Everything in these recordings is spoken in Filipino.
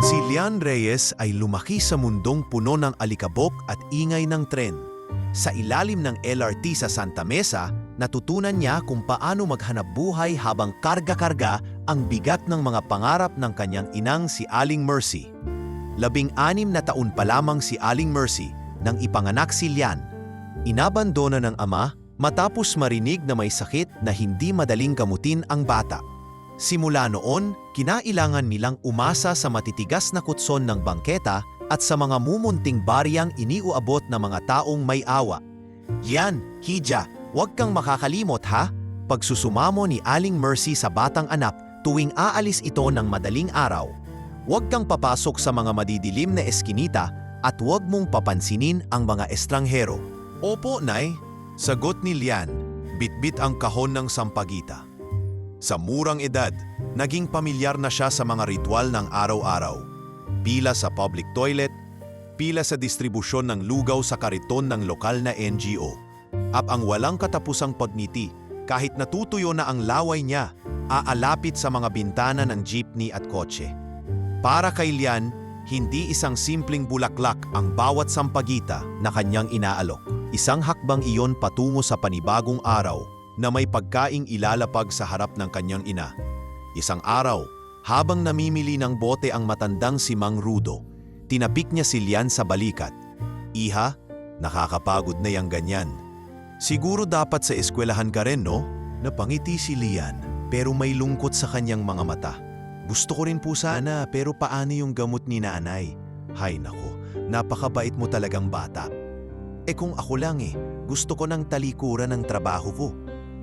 Si Lian Reyes ay lumaki sa mundong puno ng alikabok at ingay ng tren. Sa ilalim ng LRT sa Santa Mesa, natutunan niya kung paano maghanap buhay habang karga-karga ang bigat ng mga pangarap ng kanyang inang si Aling Mercy. 16 na taon pa lamang si Aling Mercy nang ipanganak si Lian. Inabandona ng ama matapos marinig na may sakit na hindi madaling gamutin ang bata. Simula noon, kinailangan nilang umasa sa matitigas na kutson ng bangketa at sa mga mumunting bariyang iniuabot ng mga taong may awa. Yan, Hija, huwag kang makakalimot ha? Pagsusumamo ni Aling Mercy sa batang anak tuwing aalis ito ng madaling araw. Huwag kang papasok sa mga madidilim na eskinita at huwag mong papansinin ang mga estranghero. Opo, Nay. Sagot ni Lian, bitbit ang kahon ng sampagita. Sa murang edad, naging pamilyar na siya sa mga ritual ng araw-araw. Pila sa public toilet, pila sa distribusyon ng lugaw sa kariton ng lokal na NGO. At ang walang katapusang pagngiti, kahit natutuyo na ang laway niya, aalapit sa mga bintana ng jeepney at kotse. Para kay Lian, hindi isang simpleng bulaklak ang bawat sampagita na kanyang inaalok. Isang hakbang iyon patungo sa panibagong araw na may pagkaing ilalapag sa harap ng kanyang ina. Isang araw, habang namimili ng bote ang matandang si Mang Rudo, tinapik niya si Lian sa balikat. Iha, nakakapagod na yang ganyan. Siguro dapat sa eskwelahan ka rin, no? Napangiti si Lian, pero may lungkot sa kanyang mga mata. Gusto ko rin po sana, pero paano yung gamot ni nanay? Hay nako, napakabait mo talagang bata. Kung ako lang gusto ko ng talikuran ng trabaho ko.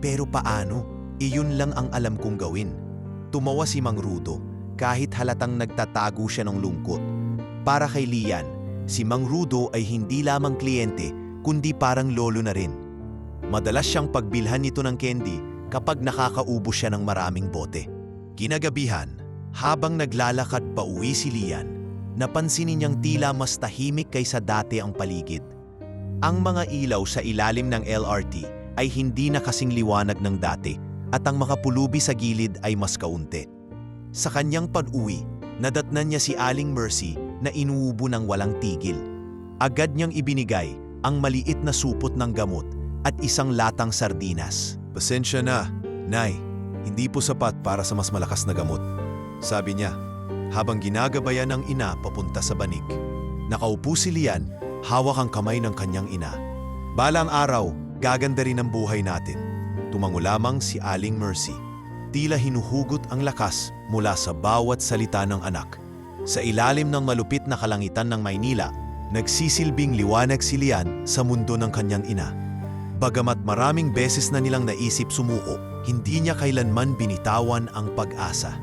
Pero paano? Iyon lang ang alam kong gawin. Tumawa si Mang Rudo, kahit halatang nagtatago siya ng lungkot. Para kay Lian, si Mang Rudo ay hindi lamang kliyente, kundi parang lolo na rin. Madalas siyang pagbilhan nito ng candy kapag nakakaubos siya ng maraming bote. Kinagabihan, habang naglalakad pa uwi si Lian, napansinin niyang tila mas tahimik kaysa dati ang paligid. Ang mga ilaw sa ilalim ng LRT ay hindi na kasing liwanag ng dati at ang mga pulubi sa gilid ay mas kaunti. Sa kanyang pag-uwi, nadatnan niya si Aling Mercy na inuubo ng walang tigil. Agad niyang ibinigay ang maliit na supot ng gamot at isang latang sardinas. Pasensya na, Nay, hindi po sapat para sa mas malakas na gamot. Sabi niya, habang ginagabayan ng ina papunta sa banig. Nakaupo si Lian, hawak ang kamay ng kanyang ina. Balang araw, gaganda rin ang buhay natin. Tumango lamang si Aling Mercy. Tila hinuhugot ang lakas mula sa bawat salita ng anak. Sa ilalim ng malupit na kalangitan ng Maynila, nagsisilbing liwanag si Lian sa mundo ng kanyang ina. Bagamat maraming beses na nilang naisip sumuko, hindi niya kailanman binitawan ang pag-asa.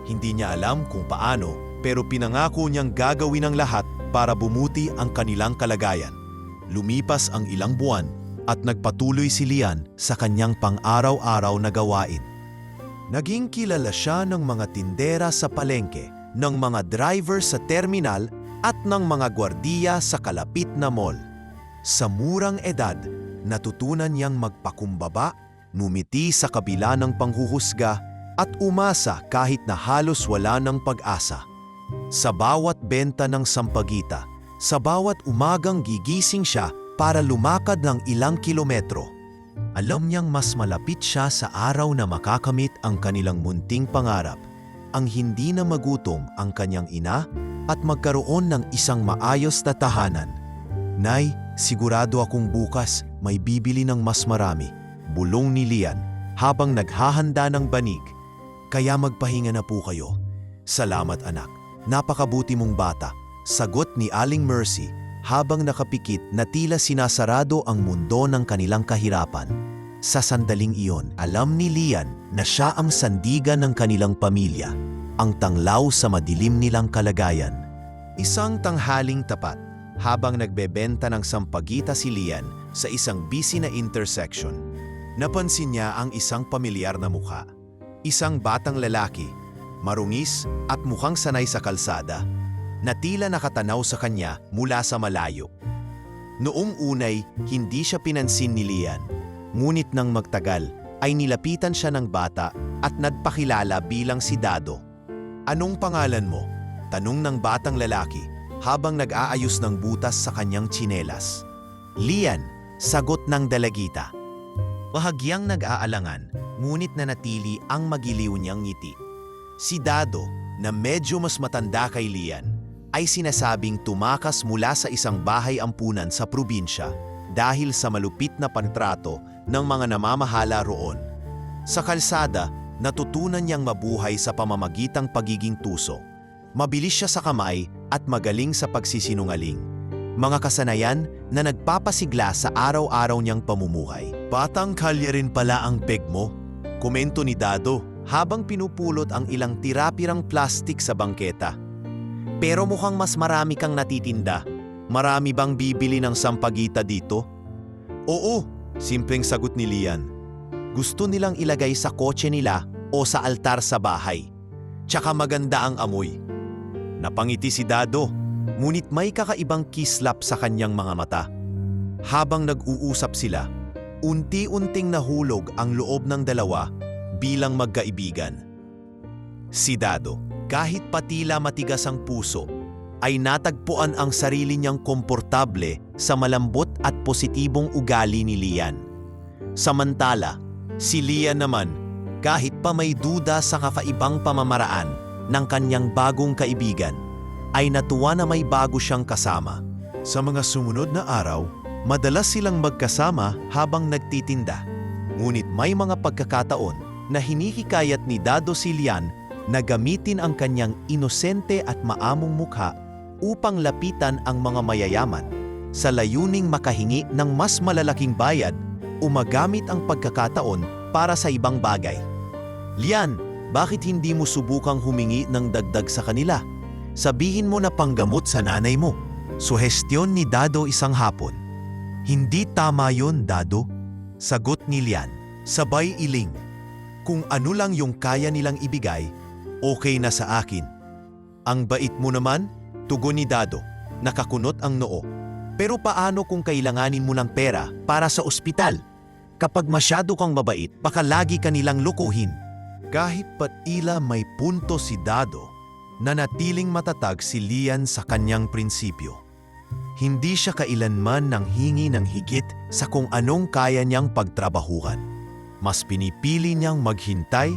Hindi niya alam kung paano, pero pinangako niyang gagawin ang lahat para bumuti ang kanilang kalagayan. Lumipas ang ilang buwan, at nagpatuloy si Lian sa kanyang pang-araw-araw na gawain. Naging kilala siya ng mga tindera sa palengke, ng mga driver sa terminal at ng mga gwardiya sa kalapit na mall. Sa murang edad, natutunan niyang magpakumbaba, numiti sa kabila ng panghuhusga at umasa kahit na halos wala ng pag-asa. Sa bawat benta ng sampagita, sa bawat umagang gigising siya para lumakad ng ilang kilometro. Alam niyang mas malapit siya sa araw na makakamit ang kanilang munting pangarap, ang hindi na magutom ang kanyang ina at magkaroon ng isang maayos na tahanan. Nay, sigurado akong bukas may bibili ng mas marami, bulong ni Lian habang naghahanda ng banig. Kaya magpahinga na po kayo. Salamat anak, napakabuti mong bata, sagot ni Aling Mercy habang nakapikit na tila sinasarado ang mundo ng kanilang kahirapan. Sa sandaling iyon, alam ni Lian na siya ang sandigan ng kanilang pamilya, ang tanglaw sa madilim nilang kalagayan. Isang tanghaling tapat, habang nagbebenta ng sampagita si Lian sa isang busy na intersection, napansin niya ang isang pamilyar na mukha. Isang batang lalaki, marungis at mukhang sanay sa kalsada, na tila nakatanaw sa kanya mula sa malayo. Noong unay, hindi siya pinansin ni Lian, ngunit nang magtagal ay nilapitan siya ng bata at nagpakilala bilang si Dado. "Anong pangalan mo?" tanong ng batang lalaki habang nag-aayos ng butas sa kanyang tsinelas. "Lian," sagot ng dalagita. Bahagyang nag-aalangan, ngunit nanatili ang magiliw niyang ngiti. Si Dado, na medyo mas matanda kay Lian, ay sinasabing tumakas mula sa isang bahay ampunan sa probinsya dahil sa malupit na pantrato ng mga namamahala roon. Sa kalsada, natutunan niyang mabuhay sa pamamagitang pagiging tuso. Mabilis siya sa kamay at magaling sa pagsisinungaling. Mga kasanayan na nagpapasigla sa araw-araw niyang pamumuhay. "Batang kalye rin pala ang peg mo," komento ni Dado habang pinupulot ang ilang tira-pirang plastik sa bangketa. "Pero mukhang mas marami kang natitinda. Marami bang bibili ng sampagita dito?" "Oo," simpleng sagot ni Lian. "Gusto nilang ilagay sa kotse nila o sa altar sa bahay. Tsaka maganda ang amoy." Napangiti si Dado, ngunit may kakaibang kislap sa kanyang mga mata. Habang nag-uusap sila, unti-unting nahulog ang loob ng dalawa bilang magkaibigan. Si Dado, kahit patila matigas ang puso, ay natagpuan ang sarili niyang komportable sa malambot at positibong ugali ni Lian. Samantala, si Lian naman, kahit pa may duda sa kakaibang pamamaraan ng kanyang bagong kaibigan, ay natuwa na may bago siyang kasama. Sa mga sumunod na araw, madalas silang magkasama habang nagtitinda. Ngunit may mga pagkakataon na hinihikayat ni Dado si Lian na gamitin ang kanyang inosente at maamong mukha upang lapitan ang mga mayayaman sa layuning makahingi ng mas malalaking bayad o magamit ang pagkakataon para sa ibang bagay. "Lian, bakit hindi mo subukang humingi ng dagdag sa kanila? Sabihin mo na panggamot sa nanay mo." Suhestyon ni Dado isang hapon. "Hindi tama yon, Dado," sagot ni Lian, sabay iling. "Kung ano lang yung kaya nilang ibigay, okay na sa akin." "Ang bait mo naman," tugon ni Dado, nakakunot ang noo. "Pero paano kung kailanganin mo ng pera para sa ospital? Kapag masyado kang mabait, baka lagi ka nilang lukuhin." Kahit patila may punto si Dado, nanatiling matatag si Lian sa kanyang prinsipyo. Hindi siya kailanman nang hingi ng higit sa kung anong kaya niyang pagtrabahuhan. Mas pinipili niyang maghintay,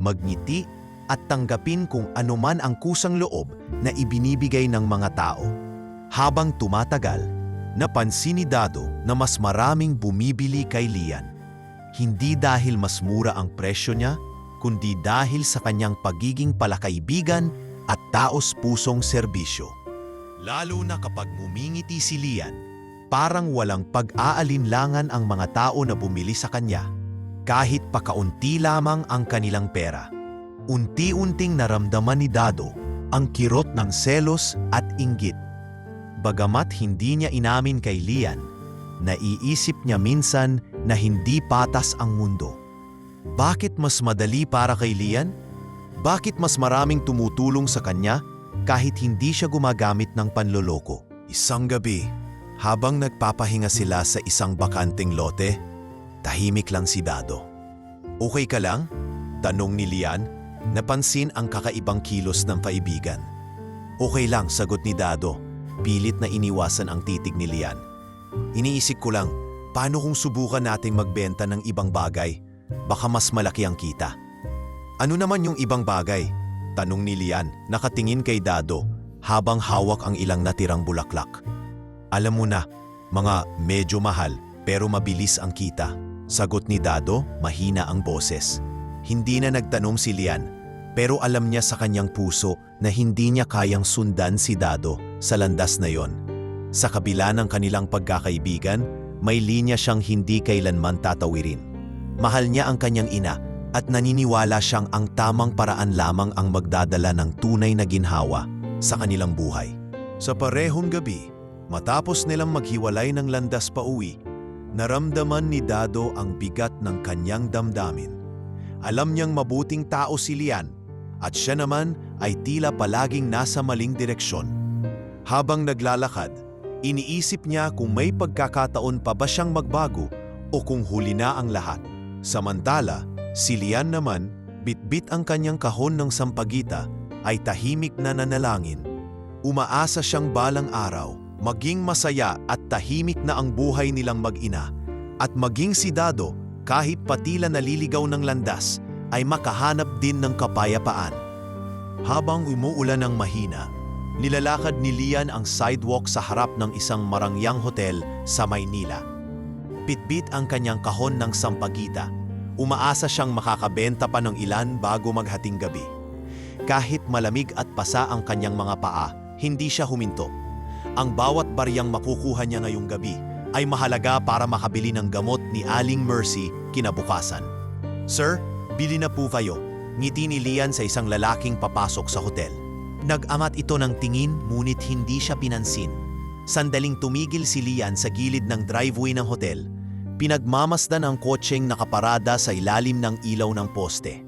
magngiti, at tanggapin kung anuman ang kusang loob na ibinibigay ng mga tao. Habang tumatagal, napansin ni Dado na mas maraming bumibili kay Lian. Hindi dahil mas mura ang presyo niya, kundi dahil sa kanyang pagiging palakaibigan at taos-pusong serbisyo. Lalo na kapag ngumingiti si Lian, parang walang pag-aalinlangan ang mga tao na bumili sa kanya, kahit pakaunti lamang ang kanilang pera. Unti-unting naramdaman ni Dado ang kirot ng selos at inggit. Bagamat hindi niya inamin kay Lian, naiisip niya minsan na hindi patas ang mundo. Bakit mas madali para kay Lian? Bakit mas maraming tumutulong sa kanya kahit hindi siya gumagamit ng panloloko? Isang gabi, habang nagpapahinga sila sa isang bakanting lote, tahimik lang si Dado. "Okay ka lang?" tanong ni Lian, napansin ang kakaibang kilos ng kaibigan. "Okay lang," sagot ni Dado, pilit na iniwasan ang titig ni Lian. "Iniisip ko lang, paano kung subukan nating magbenta ng ibang bagay? Baka mas malaki ang kita." "Ano naman yung ibang bagay?" tanong ni Lian, nakatingin kay Dado habang hawak ang ilang natirang bulaklak. "Alam mo na, mga medyo mahal pero mabilis ang kita," sagot ni Dado, mahina ang boses. Hindi na nagtanong si Lian, pero alam niya sa kanyang puso na hindi niya kayang sundan si Dado sa landas na yon. Sa kabila ng kanilang pagkakaibigan, may linya siyang hindi kailanman tatawirin. Mahal niya ang kanyang ina at naniniwala siyang ang tamang paraan lamang ang magdadala ng tunay na ginhawa sa kanilang buhay. Sa parehong gabi, matapos nilang maghiwalay ng landas pauwi, naramdaman ni Dado ang bigat ng kanyang damdamin. Alam niyang mabuting tao si Lian at siya naman ay tila palaging nasa maling direksyon. Habang naglalakad, iniisip niya kung may pagkakataon pa ba siyang magbago o kung huli na ang lahat. Samantala, si Lian naman, bitbit ang kanyang kahon ng sampagita, ay tahimik na nanalangin. Umaasa siyang balang araw, maging masaya at tahimik na ang buhay nilang mag-ina, at maging si Dado, kahit patila naliligaw ng landas, ay makahanap din ng kapayapaan. Habang umuulan ng mahina, nilalakad ni Lian ang sidewalk sa harap ng isang marangyang hotel sa Maynila. Bitbit ang kanyang kahon ng sampagita. Umaasa siyang makakabenta pa ng ilan bago maghating gabi. Kahit malamig at pasa ang kanyang mga paa, hindi siya huminto. Ang bawat baryang makukuha niya ngayong gabi ay mahalaga para makabili ng gamot ni Aling Mercy kinabukasan. "Sir, bili na po kayo," ngiti ni Lian sa isang lalaking papasok sa hotel. Nag-amat ito ng tingin ngunit hindi siya pinansin. Sandaling tumigil si Lian sa gilid ng driveway ng hotel. Pinagmamasdan ang kotseng nakaparada sa ilalim ng ilaw ng poste.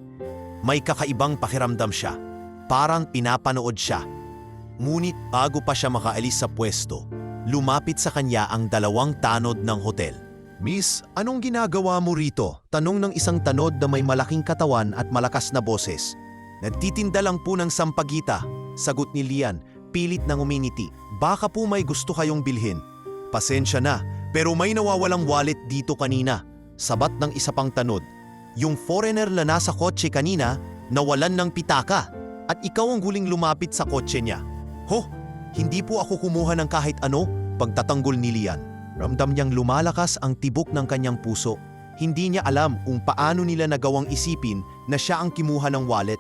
May kakaibang pakiramdam siya. Parang pinapanood siya. Ngunit bago pa siya makaalis sa pwesto, lumapit sa kanya ang dalawang tanod ng hotel. "Miss, anong ginagawa mo rito?" tanong ng isang tanod na may malaking katawan at malakas na boses. "Nagtitinda lang po ng sampagita," sagot ni Lian, pilit nang uminiti. "Baka po may gusto kayong bilhin." "Pasensya na, pero may nawawalang wallet dito kanina," sabat ng isa pang tanod. "Yung foreigner na nasa kotse kanina, nawalan ng pitaka, at ikaw ang huling lumapit sa kotse niya." "Ho, hindi po ako kumuha ng kahit ano," pagtatanggol ni Lian. Ramdam niyang lumalakas ang tibok ng kanyang puso. Hindi niya alam kung paano nila nagawang isipin na siya ang kimuha ng wallet.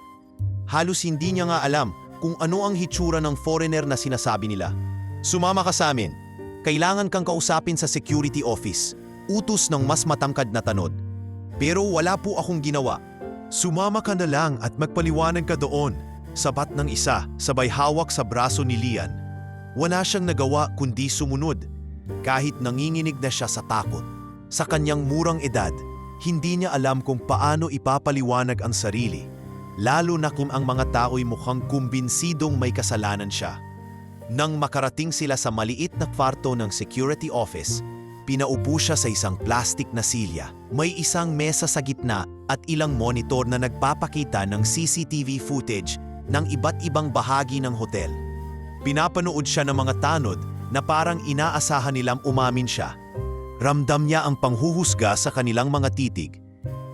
Halos hindi niya nga alam kung ano ang hitsura ng foreigner na sinasabi nila. "Sumama ka sa amin. Kailangan kang kausapin sa security office," utos ng mas matangkad na tanod. "Pero wala po akong ginawa." "Sumama ka na lang at magpaliwanag ka doon," sabat ng isa, sabay hawak sa braso ni Lian. Wala siyang nagawa kundi sumunod. Kahit nanginginig na siya sa takot. Sa kanyang murang edad, hindi niya alam kung paano ipapaliwanag ang sarili, lalo na kung ang mga tao'y mukhang kumbinsidong may kasalanan siya. Nang makarating sila sa maliit na kwarto ng security office, pinaupo siya sa isang plastik na silya. May isang mesa sa gitna at ilang monitor na nagpapakita ng CCTV footage ng iba't ibang bahagi ng hotel. Pinapanood siya ng mga tanod na parang inaasahan nilang umamin siya. Ramdam niya ang panghuhusga sa kanilang mga titig.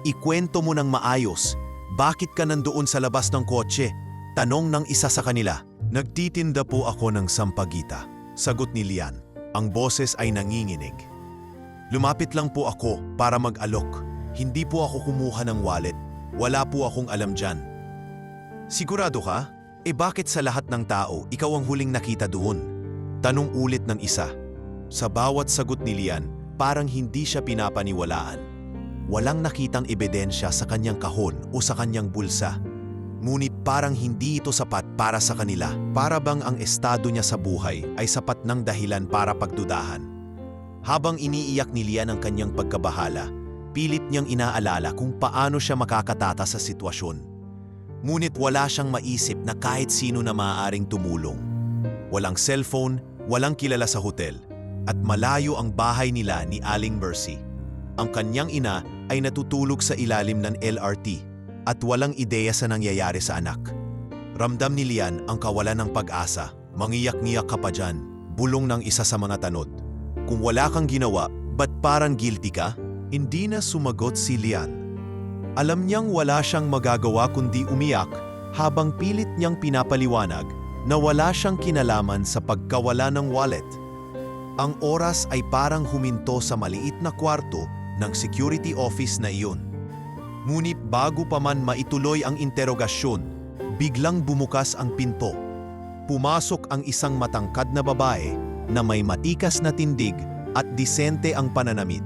"Ikwento mo ng maayos. Bakit ka nandoon sa labas ng kotse?" tanong ng isa sa kanila. "Nagtitinda po ako ng sampagita," sagot ni Lian. Ang boses ay nanginginig. "Lumapit lang po ako para mag-alok. Hindi po ako kumuha ng wallet. Wala po akong alam dyan." "Sigurado ka? Bakit sa lahat ng tao, ikaw ang huling nakita doon?" tanong ulit ng isa. Sa bawat sagot ni Lian, parang hindi siya pinapaniwalaan. Walang nakitang ebidensya sa kanyang kahon o sa kanyang bulsa. Ngunit parang hindi ito sapat para sa kanila. Para bang ang estado niya sa buhay ay sapat ng dahilan para pagdudahan. Habang iniiyak ni Lian ang kanyang pagkabahala, pilit niyang inaalala kung paano siya makakatata sa sitwasyon. Ngunit wala siyang maisip na kahit sino na maaaring tumulong. Walang cellphone, walang kilala sa hotel, at malayo ang bahay nila ni Aling Mercy. Ang kanyang ina ay natutulog sa ilalim ng LRT at walang ideya sa nangyayari sa anak. Ramdam ni Lian ang kawalan ng pag-asa. "Mangiyak-ngiyak ka pa dyan," bulong ng isa sa mga tanod. "Kung wala kang ginawa, ba't parang guilty ka?" Hindi na sumagot si Lian. Alam niyang wala siyang magagawa kundi umiyak habang pilit niyang pinapaliwanag na wala siyang kinalaman sa pagkawala ng wallet. Ang oras ay parang huminto sa maliit na kwarto ng security office na iyon. Ngunit bago pa man maituloy ang interogasyon, biglang bumukas ang pinto. Pumasok ang isang matangkad na babae na may matikas na tindig at disente ang pananamit.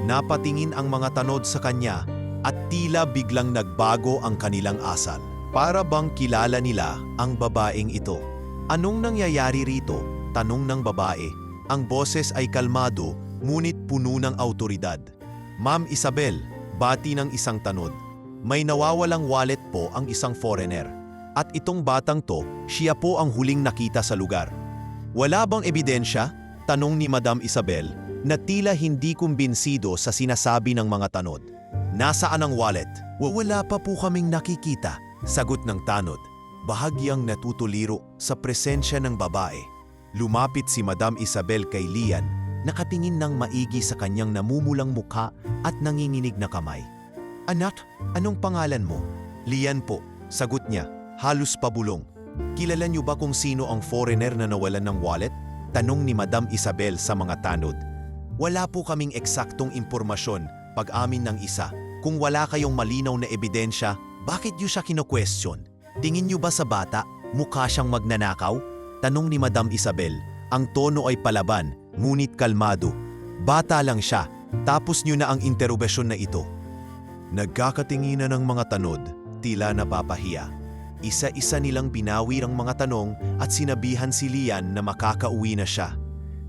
Napatingin ang mga tanod sa kanya at tila biglang nagbago ang kanilang asal. Para bang kilala nila ang babaeng ito. "Anong nangyayari rito?" tanong ng babae. Ang boses ay kalmado ngunit puno ng autoridad. "Ma'am Isabel," bati ng isang tanod. "May nawawalang wallet po ang isang foreigner. At itong batang to, siya po ang huling nakita sa lugar." "Wala bang ebidensya?" tanong ni Madam Isabel na tila hindi kumbinsido sa sinasabi ng mga tanod. Nasaan ang wallet? Wala pa po kaming nakikita, sagot ng tanod. Bahagyang natutuliro sa presensya ng babae. Lumapit si Madam Isabel kay Lian, nakatingin ng maigi sa kanyang namumulang mukha at nanginginig na kamay. Anak, anong pangalan mo? Lian po, sagot niya, halos pabulong. Kilala niyo ba kung sino ang foreigner na nawalan ng wallet? Tanong ni Madam Isabel sa mga tanod. Wala po kaming eksaktong impormasyon pag-amin ng isa. Kung wala kayong malinaw na ebidensya, bakit niyo siya kino-question? Tingin niyo ba sa bata, mukha siyang magnanakaw? Tanong ni Madam Isabel. Ang tono ay palaban, ngunit kalmado. Bata lang siya, tapos niyo na ang interobasyon na ito. Nagkakatinginan ng mga tanod, tila napapahiya. Isa-isa nilang binawi ang mga tanong at sinabihan si Lian na makakauwi na siya.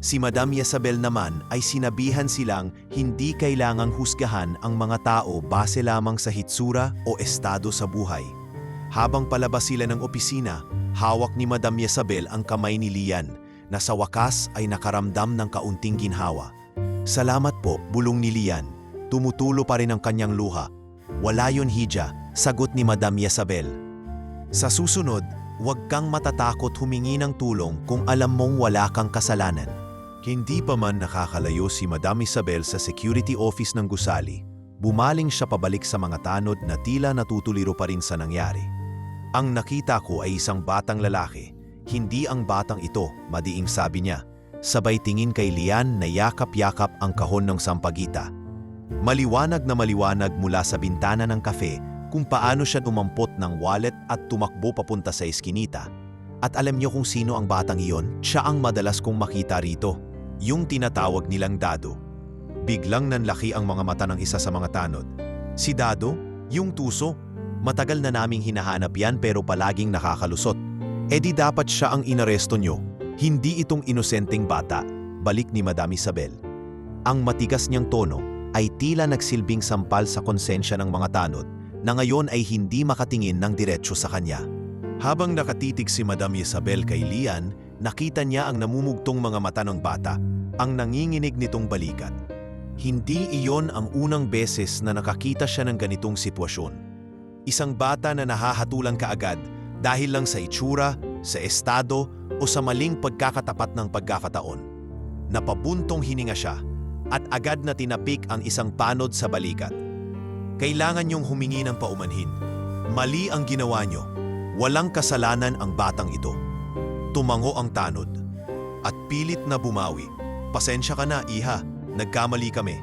Si Madam Isabel naman ay sinabihan silang hindi kailangang husgahan ang mga tao base lamang sa hitsura o estado sa buhay. Habang palabas sila ng opisina, hawak ni Madam Isabel ang kamay ni Lian na sa wakas ay nakaramdam ng kaunting ginhawa. Salamat po, bulong ni Lian. Tumutulo pa rin ang kanyang luha. Wala yun, Hija, sagot ni Madam Isabel. Sa susunod, huwag kang matatakot humingi ng tulong kung alam mong wala kang kasalanan. Hindi pa man nakakalayo si Madam Isabel sa security office ng gusali, bumaling siya pabalik sa mga tanod na tila natutuliro pa rin sa nangyari. Ang nakita ko ay isang batang lalaki, hindi ang batang ito, madiing sabi niya. Sabay tingin kay Lian na yakap-yakap ang kahon ng sampagita. Maliwanag na maliwanag mula sa bintana ng kafe kung paano siya umampot ng wallet at tumakbo papunta sa eskinita. At alam niyo kung sino ang batang iyon? Siya ang madalas kong makita rito, yung tinatawag nilang Dado. Biglang nanlaki ang mga mata ng isa sa mga tanod. Si Dado? Yung tuso? Matagal na naming hinahanap yan pero palaging nakakalusot. E di dapat siya ang inaresto nyo, hindi itong inosenteng bata, balik ni Madam Isabel. Ang matigas niyang tono ay tila nagsilbing sampal sa konsensya ng mga tanod na ngayon ay hindi makatingin ng diretsyo sa kanya. Habang nakatitig si Madam Isabel kay Lian, nakita niya ang namumugtong mga mata ng bata, ang nanginginig nitong balikat. Hindi iyon ang unang beses na nakakita siya ng ganitong sitwasyon. Isang bata na nahahatulan kaagad dahil lang sa itsura, sa estado o sa maling pagkakatapat ng pagkakataon. Napabuntong hininga siya at agad na tinapik ang isang panod sa balikat. Kailangan niyong humingi ng paumanhin. Mali ang ginawa niyo. Walang kasalanan ang batang ito. Tumango ang tanod at pilit na bumawi. Pasensya ka na, iha. Nagkamali kami.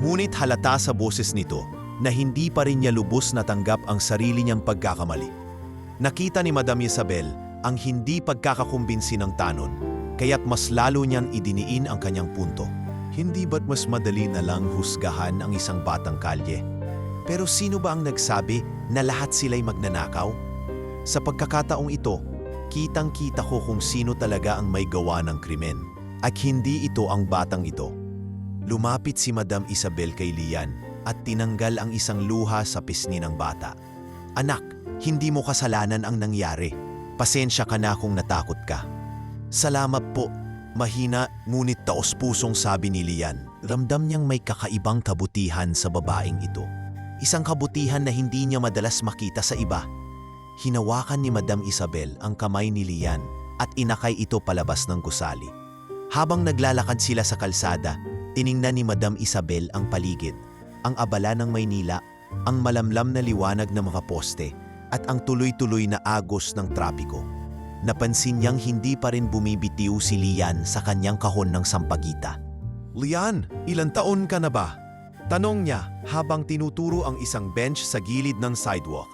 Ngunit halata sa boses nito na hindi pa rin niya lubos natanggap ang sarili niyang pagkakamali. Nakita ni Madam Isabel ang hindi pagkakakumbinsi ng tanod, kaya't mas lalo niyang idiniin ang kanyang punto. Hindi ba't mas madali na lang husgahan ang isang batang kalye? Pero sino ba ang nagsabi na lahat sila'y magnanakaw? Sa pagkakataong ito, kitang-kita ko kung sino talaga ang may gawa ng krimen, at hindi ito ang batang ito. Lumapit si Madam Isabel kay Lian at tinanggal ang isang luha sa pisngi ng bata. Anak, hindi mo kasalanan ang nangyari. Pasensya ka na kung natakot ka. Salamat po. Mahina ngunit taos-pusong sabi ni Lian. Ramdam niyang may kakaibang kabutihan sa babaeng ito. Isang kabutihan na hindi niya madalas makita sa iba. Hinawakan ni Madam Isabel ang kamay ni Lian at inakay ito palabas ng gusali. Habang naglalakad sila sa kalsada, tiningnan ni Madam Isabel ang paligid. Ang abala ng Maynila, ang malamlam na liwanag ng mga poste, at ang tuloy-tuloy na agos ng trapiko. Napansin niyang hindi pa rin bumibitiw si Lian sa kanyang kahon ng sampagita. Lian, ilang taon ka na ba? Tanong niya habang tinuturo ang isang bench sa gilid ng sidewalk.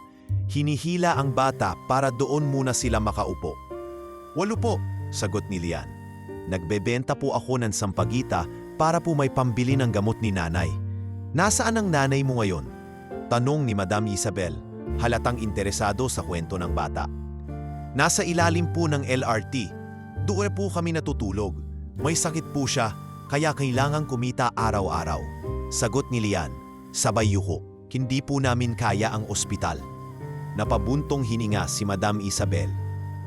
Hinihila ang bata para doon muna sila makaupo. 8 po, sagot ni Lian. Nagbebenta po ako ng sampagita para po may pambili ng gamot ni nanay. Nasaan ang nanay mo ngayon? Tanong ni Madam Isabel, halatang interesado sa kwento ng bata. Nasa ilalim po ng LRT. Doon po kami natutulog. May sakit po siya, kaya kailangang kumita araw-araw. Sagot ni Lian, sabay yuko. Hindi po namin kaya ang ospital. Napabuntong hininga si Madam Isabel.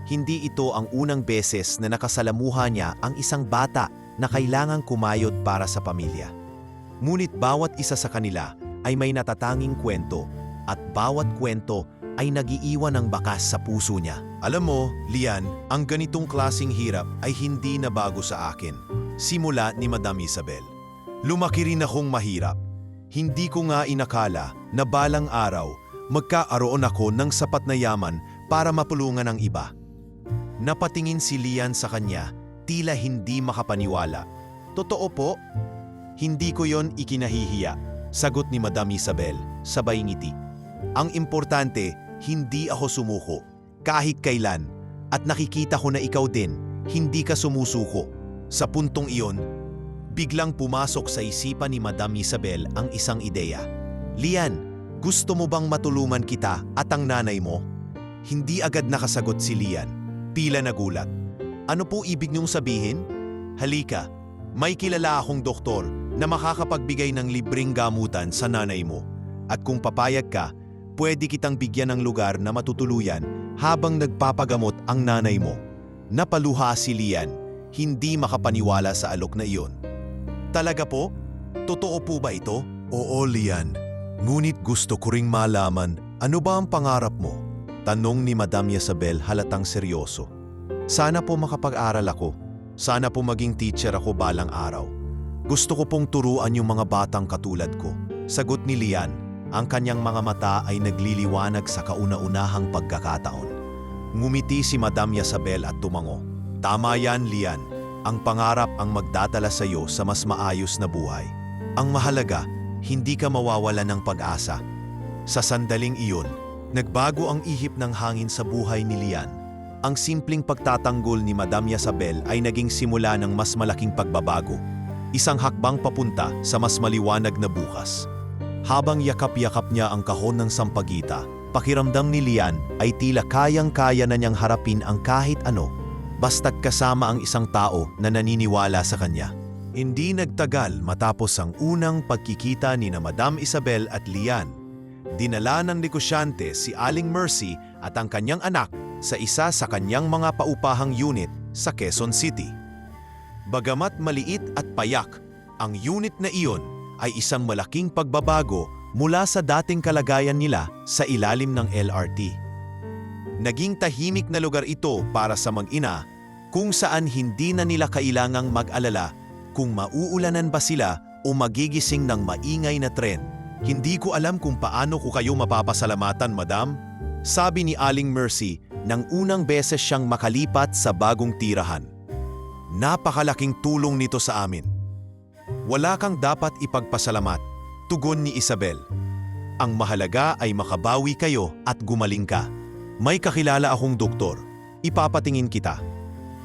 Hindi ito ang unang beses na nakasalamuha niya ang isang bata na kailangang kumayod para sa pamilya. Ngunit bawat isa sa kanila ay may natatanging kwento at bawat kwento ay nagiiwan ng bakas sa puso niya. Alam mo, Lian, ang ganitong klaseng hirap ay hindi na bago sa akin. Simula ni Madam Isabel. Lumaki rin akong mahirap. Hindi ko nga inakala na balang araw magkaaroon ako ng sapat na yaman para mapulungan ang iba. Napatingin si Lian sa kanya, tila hindi makapaniwala. Totoo po? Hindi ko yon ikinahihiya, sagot ni Madam Isabel, sabay ngiti. Ang importante, hindi ako sumuko, kahit kailan, at nakikita ko na ikaw din, hindi ka sumusuko. Sa puntong iyon, biglang pumasok sa isipan ni Madam Isabel ang isang ideya. Lian, gusto mo bang matulungan kita at ang nanay mo? Hindi agad nakasagot si Lian, tila nagulat. Ano po ibig niyong sabihin? Halika, may kilala akong doktor na makakapagbigay ng libreng gamutan sa nanay mo. At kung papayag ka, pwede kitang bigyan ng lugar na matutuluyan habang nagpapagamot ang nanay mo. Napaluha si Lian, hindi makapaniwala sa alok na iyon. Talaga po? Totoo po ba ito? Oo, Lian. Ngunit gusto ko ring malaman, ano ba ang pangarap mo? Tanong ni Madam Isabel halatang seryoso. Sana po makapag-aral ako. Sana po maging teacher ako balang araw. Gusto ko pong turuan yung mga batang katulad ko. Sagot ni Lian, ang kanyang mga mata ay nagliliwanag sa kauna-unahang pagkakataon. Ngumiti si Madam Isabel at tumango. Tama yan, Lian. Ang pangarap ang magdadala sa iyo sa mas maayos na buhay. Ang mahalaga, hindi ka mawawala ng pag-asa. Sa sandaling iyon, nagbago ang ihip ng hangin sa buhay ni Lian. Ang simpleng pagtatanggol ni Madam Isabel ay naging simula ng mas malaking pagbabago. Isang hakbang papunta sa mas maliwanag na bukas. Habang yakap-yakap niya ang kahon ng sampagita, pakiramdam ni Lian ay tila kayang-kaya na niyang harapin ang kahit ano, basta't kasama ang isang tao na naniniwala sa kanya. Hindi nagtagal matapos ang unang pagkikita ni na Madam Isabel at Lian. Dinala ng negosyante si Aling Mercy at ang kanyang anak sa isa sa kanyang mga paupahang unit sa Quezon City. Bagamat maliit at payak, ang unit na iyon ay isang malaking pagbabago mula sa dating kalagayan nila sa ilalim ng LRT. Naging tahimik na lugar ito para sa mag-ina kung saan hindi na nila kailangang mag-alala kung mauulanan ba sila o magigising ng maingay na tren. Hindi ko alam kung paano ko kayo mapapasalamatan, Madam, sabi ni Aling Mercy nang unang beses siyang makalipat sa bagong tirahan. Napakalaking tulong nito sa amin. Wala kang dapat ipagpasalamat, tugon ni Isabel. Ang mahalaga ay makabawi kayo at gumaling ka. May kakilala akong doktor. Ipapatingin kita.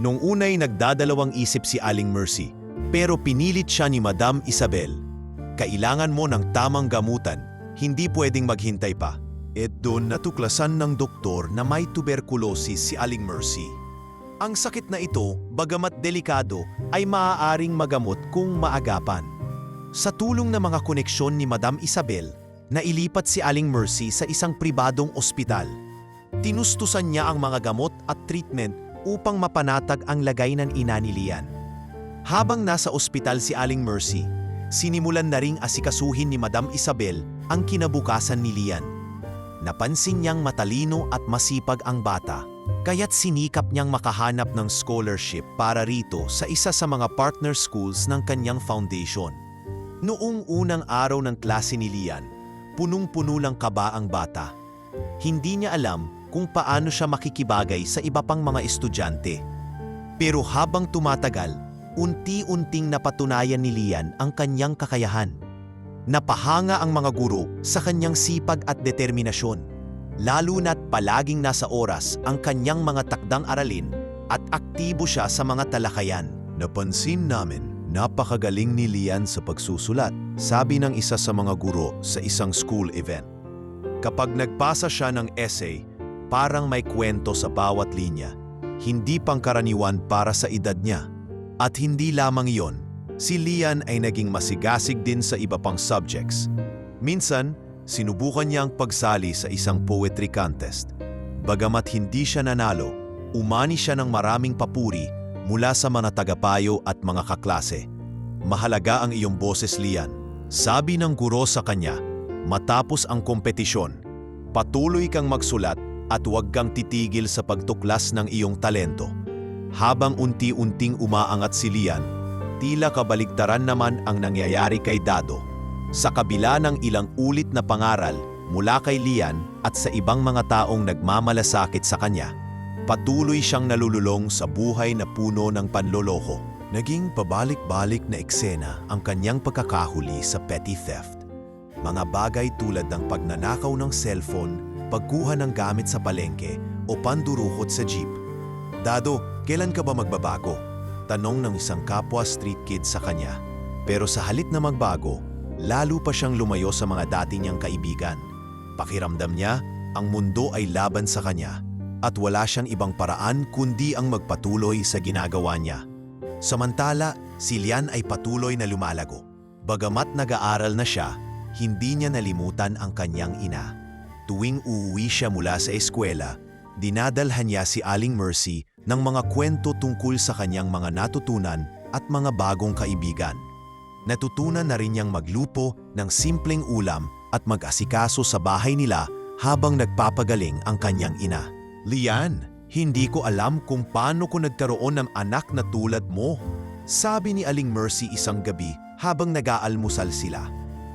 Nung unay nagdadalawang isip si Aling Mercy, pero pinilit siya ni Madam Isabel. Kailangan mo ng tamang gamutan, hindi pwedeng maghintay pa. At doon natuklasan ng doktor na may tuberculosis si Aling Mercy. Ang sakit na ito, bagamat delikado, ay maaaring magamot kung maagapan. Sa tulong ng mga koneksyon ni Madam Isabel, nailipat si Aling Mercy sa isang pribadong ospital. Tinustusan niya ang mga gamot at treatment upang mapanatag ang lagay ng ina ni Lian. Habang nasa ospital si Aling Mercy, sinimulan na ring asikasuhin ni Madam Isabel ang kinabukasan ni Lian. Napansin niyang matalino at masipag ang bata, kaya't sinikap niyang makahanap ng scholarship para rito sa isa sa mga partner schools ng kanyang foundation. Noong unang araw ng klase ni Lian, punong-puno lang kaba ang bata. Hindi niya alam kung paano siya makikibagay sa iba pang mga estudyante. Pero habang tumatagal, unti-unting napatunayan ni Lian ang kanyang kakayahan. Napahanga ang mga guro sa kanyang sipag at determinasyon, lalo na't palaging nasa oras ang kanyang mga takdang aralin at aktibo siya sa mga talakayan. Napansin namin, napakagaling ni Lian sa pagsusulat, sabi ng isa sa mga guro sa isang school event. Kapag nagpasa siya ng essay, parang may kwento sa bawat linya, hindi pangkaraniwan para sa edad niya. At hindi lamang iyon, si Lian ay naging masigasig din sa iba pang subjects. Minsan, sinubukan niya ang pagsali sa isang poetry contest. Bagamat hindi siya nanalo, umani siya ng maraming papuri mula sa mga tagapayo at mga kaklase. Mahalaga ang iyong boses, Lian, sabi ng guro sa kanya Matapos ang kompetisyon, patuloy kang magsulat at huwag kang titigil sa pagtuklas ng iyong talento. Habang unti-unting umaangat si Lian, tila kabaligtaran naman ang nangyayari kay Dado. Sa kabila ng ilang ulit na pangaral mula kay Lian at sa ibang mga taong nagmamalasakit sa kanya, patuloy siyang nalululong sa buhay na puno ng panloloko. Naging pabalik-balik na eksena ang kanyang pagkakahuli sa petty theft. Mga bagay tulad ng pagnanakaw ng cellphone, pagkuha ng gamit sa palengke o pandurukot sa jeep. Dado, kailan ka ba magbabago? Tanong ng isang kapwa street kid sa kanya. Pero sa halip na magbago, lalo pa siyang lumayo sa mga dati niyang kaibigan. Pakiramdam niya, ang mundo ay laban sa kanya at wala siyang ibang paraan kundi ang magpatuloy sa ginagawa niya. Samantala, si Lian ay patuloy na lumalago. Bagamat nag-aaral na siya, hindi niya nalimutan ang kanyang ina. Tuwing uuwi siya mula sa eskwela, dinadalhan niya si Aling Mercy ng mga kwento tungkol sa kanyang mga natutunan at mga bagong kaibigan. Natutunan na rin niyang maglupo ng simpleng ulam at mag-asikaso sa bahay nila habang nagpapagaling ang kanyang ina. Lian, hindi ko alam kung paano ko nagkaroon ng anak na tulad mo, sabi ni Aling Mercy isang gabi habang nag-aalmusal sila.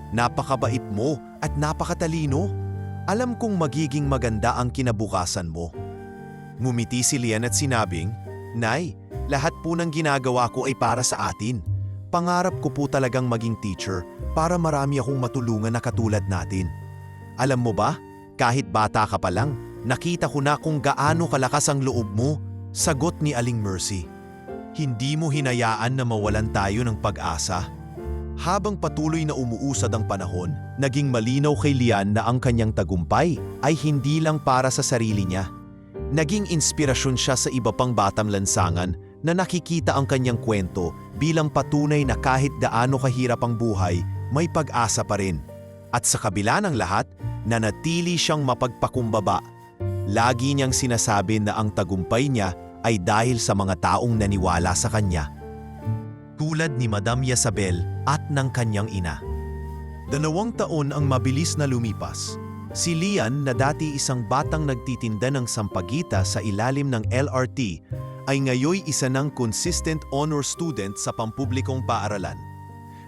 Napakabait mo at napakatalino. Alam kong magiging maganda ang kinabukasan mo. Ngumiti si Lian at sinabing, Nay, lahat po ng ginagawa ko ay para sa atin. Pangarap ko po talagang maging teacher para marami akong matulungan na katulad natin. Alam mo ba, kahit bata ka pa lang, nakita ko na kung gaano kalakas ang loob mo, sagot ni Aling Mercy. Hindi mo hinayaan na mawalan tayo ng pag-asa. Habang patuloy na umuusad ang panahon, naging malinaw kay Lian na ang kanyang tagumpay ay hindi lang para sa sarili niya. Naging inspirasyon siya sa iba pang batang lansangan na nakikita ang kanyang kwento bilang patunay na kahit gaano kahirap ang buhay, may pag-asa pa rin. At sa kabila ng lahat, nanatili siyang mapagpakumbaba. Lagi niyang sinasabi na ang tagumpay niya ay dahil sa mga taong naniwala sa kanya. Tulad ni Madam Isabel at ng kanyang ina. 2 taon ang mabilis na lumipas. Si Lian na dati isang batang nagtitinda ng sampagita sa ilalim ng LRT ay ngayoy isa ng consistent honor student sa pampublikong paaralan.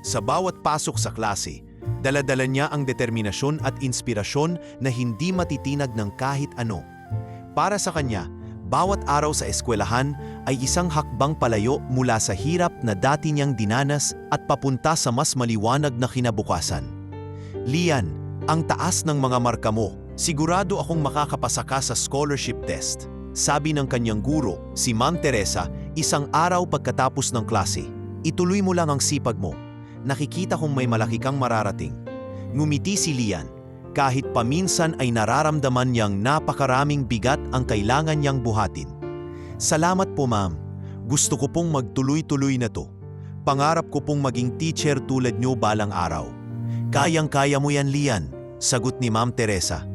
Sa bawat pasok sa klase, dala-dala niya ang determinasyon at inspirasyon na hindi matitinag ng kahit ano. Para sa kanya, bawat araw sa eskwelahan ay isang hakbang palayo mula sa hirap na dati niyang dinanas at papunta sa mas maliwanag na kinabukasan. Lian, ang taas ng mga marka mo, sigurado akong makakapasa ka sa scholarship test, sabi ng kanyang guro, si Ma'am Teresa, isang araw pagkatapos ng klase. Ituloy mo lang ang sipag mo. Nakikita kong may malaki kang mararating. Ngumiti si Lian, kahit paminsan ay nararamdaman niyang napakaraming bigat ang kailangan niyang buhatin. Salamat po ma'am, gusto ko pong magtuloy-tuloy na to. Pangarap ko pong maging teacher tulad niyo balang araw. Kayang-kaya mo yan Lian, sagot ni Ma'am Teresa.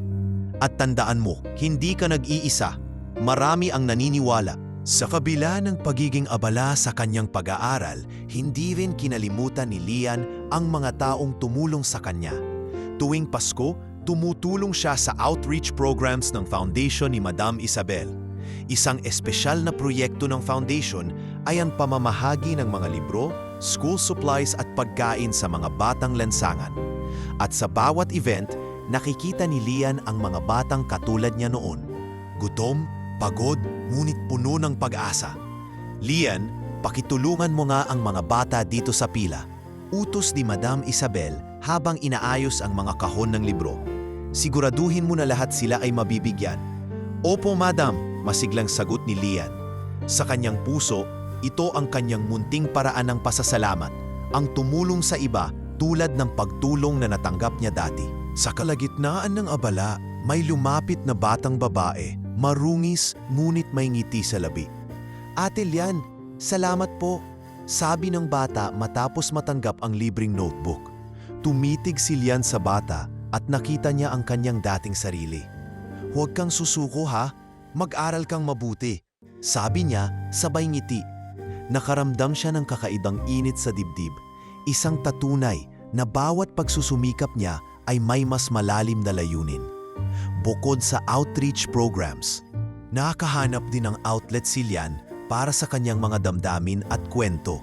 At tandaan mo, hindi ka nag-iisa. Marami ang naniniwala. Sa kabila ng pagiging abala sa kanyang pag-aaral, hindi rin kinalimutan ni Lian ang mga taong tumulong sa kanya. Tuwing Pasko, tumutulong siya sa outreach programs ng foundation ni Madam Isabel. Isang espesyal na proyekto ng foundation ay ang pamamahagi ng mga libro, school supplies at pagkain sa mga batang lansangan. At sa bawat event, nakikita ni Lian ang mga batang katulad niya noon. Gutom, pagod, ngunit puno ng pag-asa. Lian, pakitulungan mo nga ang mga bata dito sa pila. Utos ni Madam Isabel habang inaayos ang mga kahon ng libro. Siguraduhin mo na lahat sila ay mabibigyan. Opo, Madam, masiglang sagot ni Lian. Sa kanyang puso, ito ang kanyang munting paraan ng pasasalamat, ang tumulong sa iba tulad ng pagtulong na natanggap niya dati. Sa kalagitnaan ng abala, may lumapit na batang babae, marungis ngunit may ngiti sa labi. Ate Lian, salamat po, sabi ng bata matapos matanggap ang libreng notebook. Tumitig si Lian sa bata at nakita niya ang kanyang dating sarili. Huwag kang susuko ha, mag-aral kang mabuti, sabi niya sabay ngiti. Nakaramdam siya ng kakaibang init sa dibdib, isang tatunay na bawat pagsusumikap niya ay may mas malalim na layunin. Bukod sa outreach programs, nakakahanap din ng outlet si Lian para sa kanyang mga damdamin at kwento.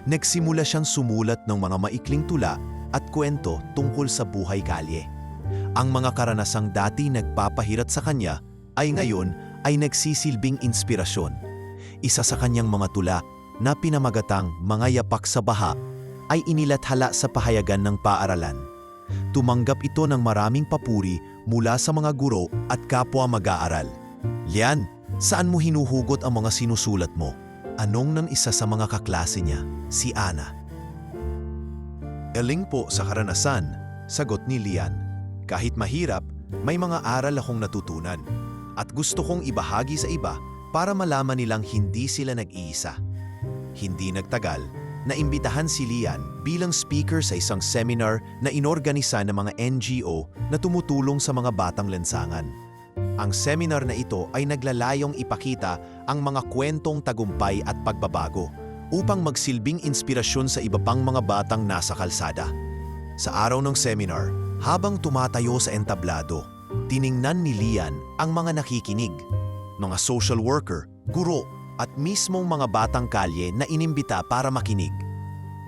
Nagsimula siyang sumulat ng mga maikling tula at kwento tungkol sa buhay kalye. Ang mga karanasang dati nagpapahirat sa kanya ay ngayon ay nagsisilbing inspirasyon. Isa sa kanyang mga tula na pinamagatang Mga Yapak sa Baha ay inilathala sa pahayagan ng paaralan. Tumanggap ito ng maraming papuri mula sa mga guro at kapwa mag-aaral. Lian, saan mo hinuhugot ang mga sinusulat mo? Anong ng isa sa mga kaklase niya, si Ana? Galing po sa karanasan, sagot ni Lian. Kahit mahirap, may mga aral akong natutunan at gusto kong ibahagi sa iba para malaman nilang hindi sila nag-iisa. Hindi nagtagal, naimbitahan si Lian bilang speaker sa isang seminar na inorganisa ng mga NGO na tumutulong sa mga batang lansangan. Ang seminar na ito ay naglalayong ipakita ang mga kwentong tagumpay at pagbabago upang magsilbing inspirasyon sa iba pang mga batang nasa kalsada. Sa araw ng seminar, habang tumatayo sa entablado, tiningnan ni Lian ang mga nakikinig, mga social worker, guro at mismong mga batang kalye na inimbita para makinig.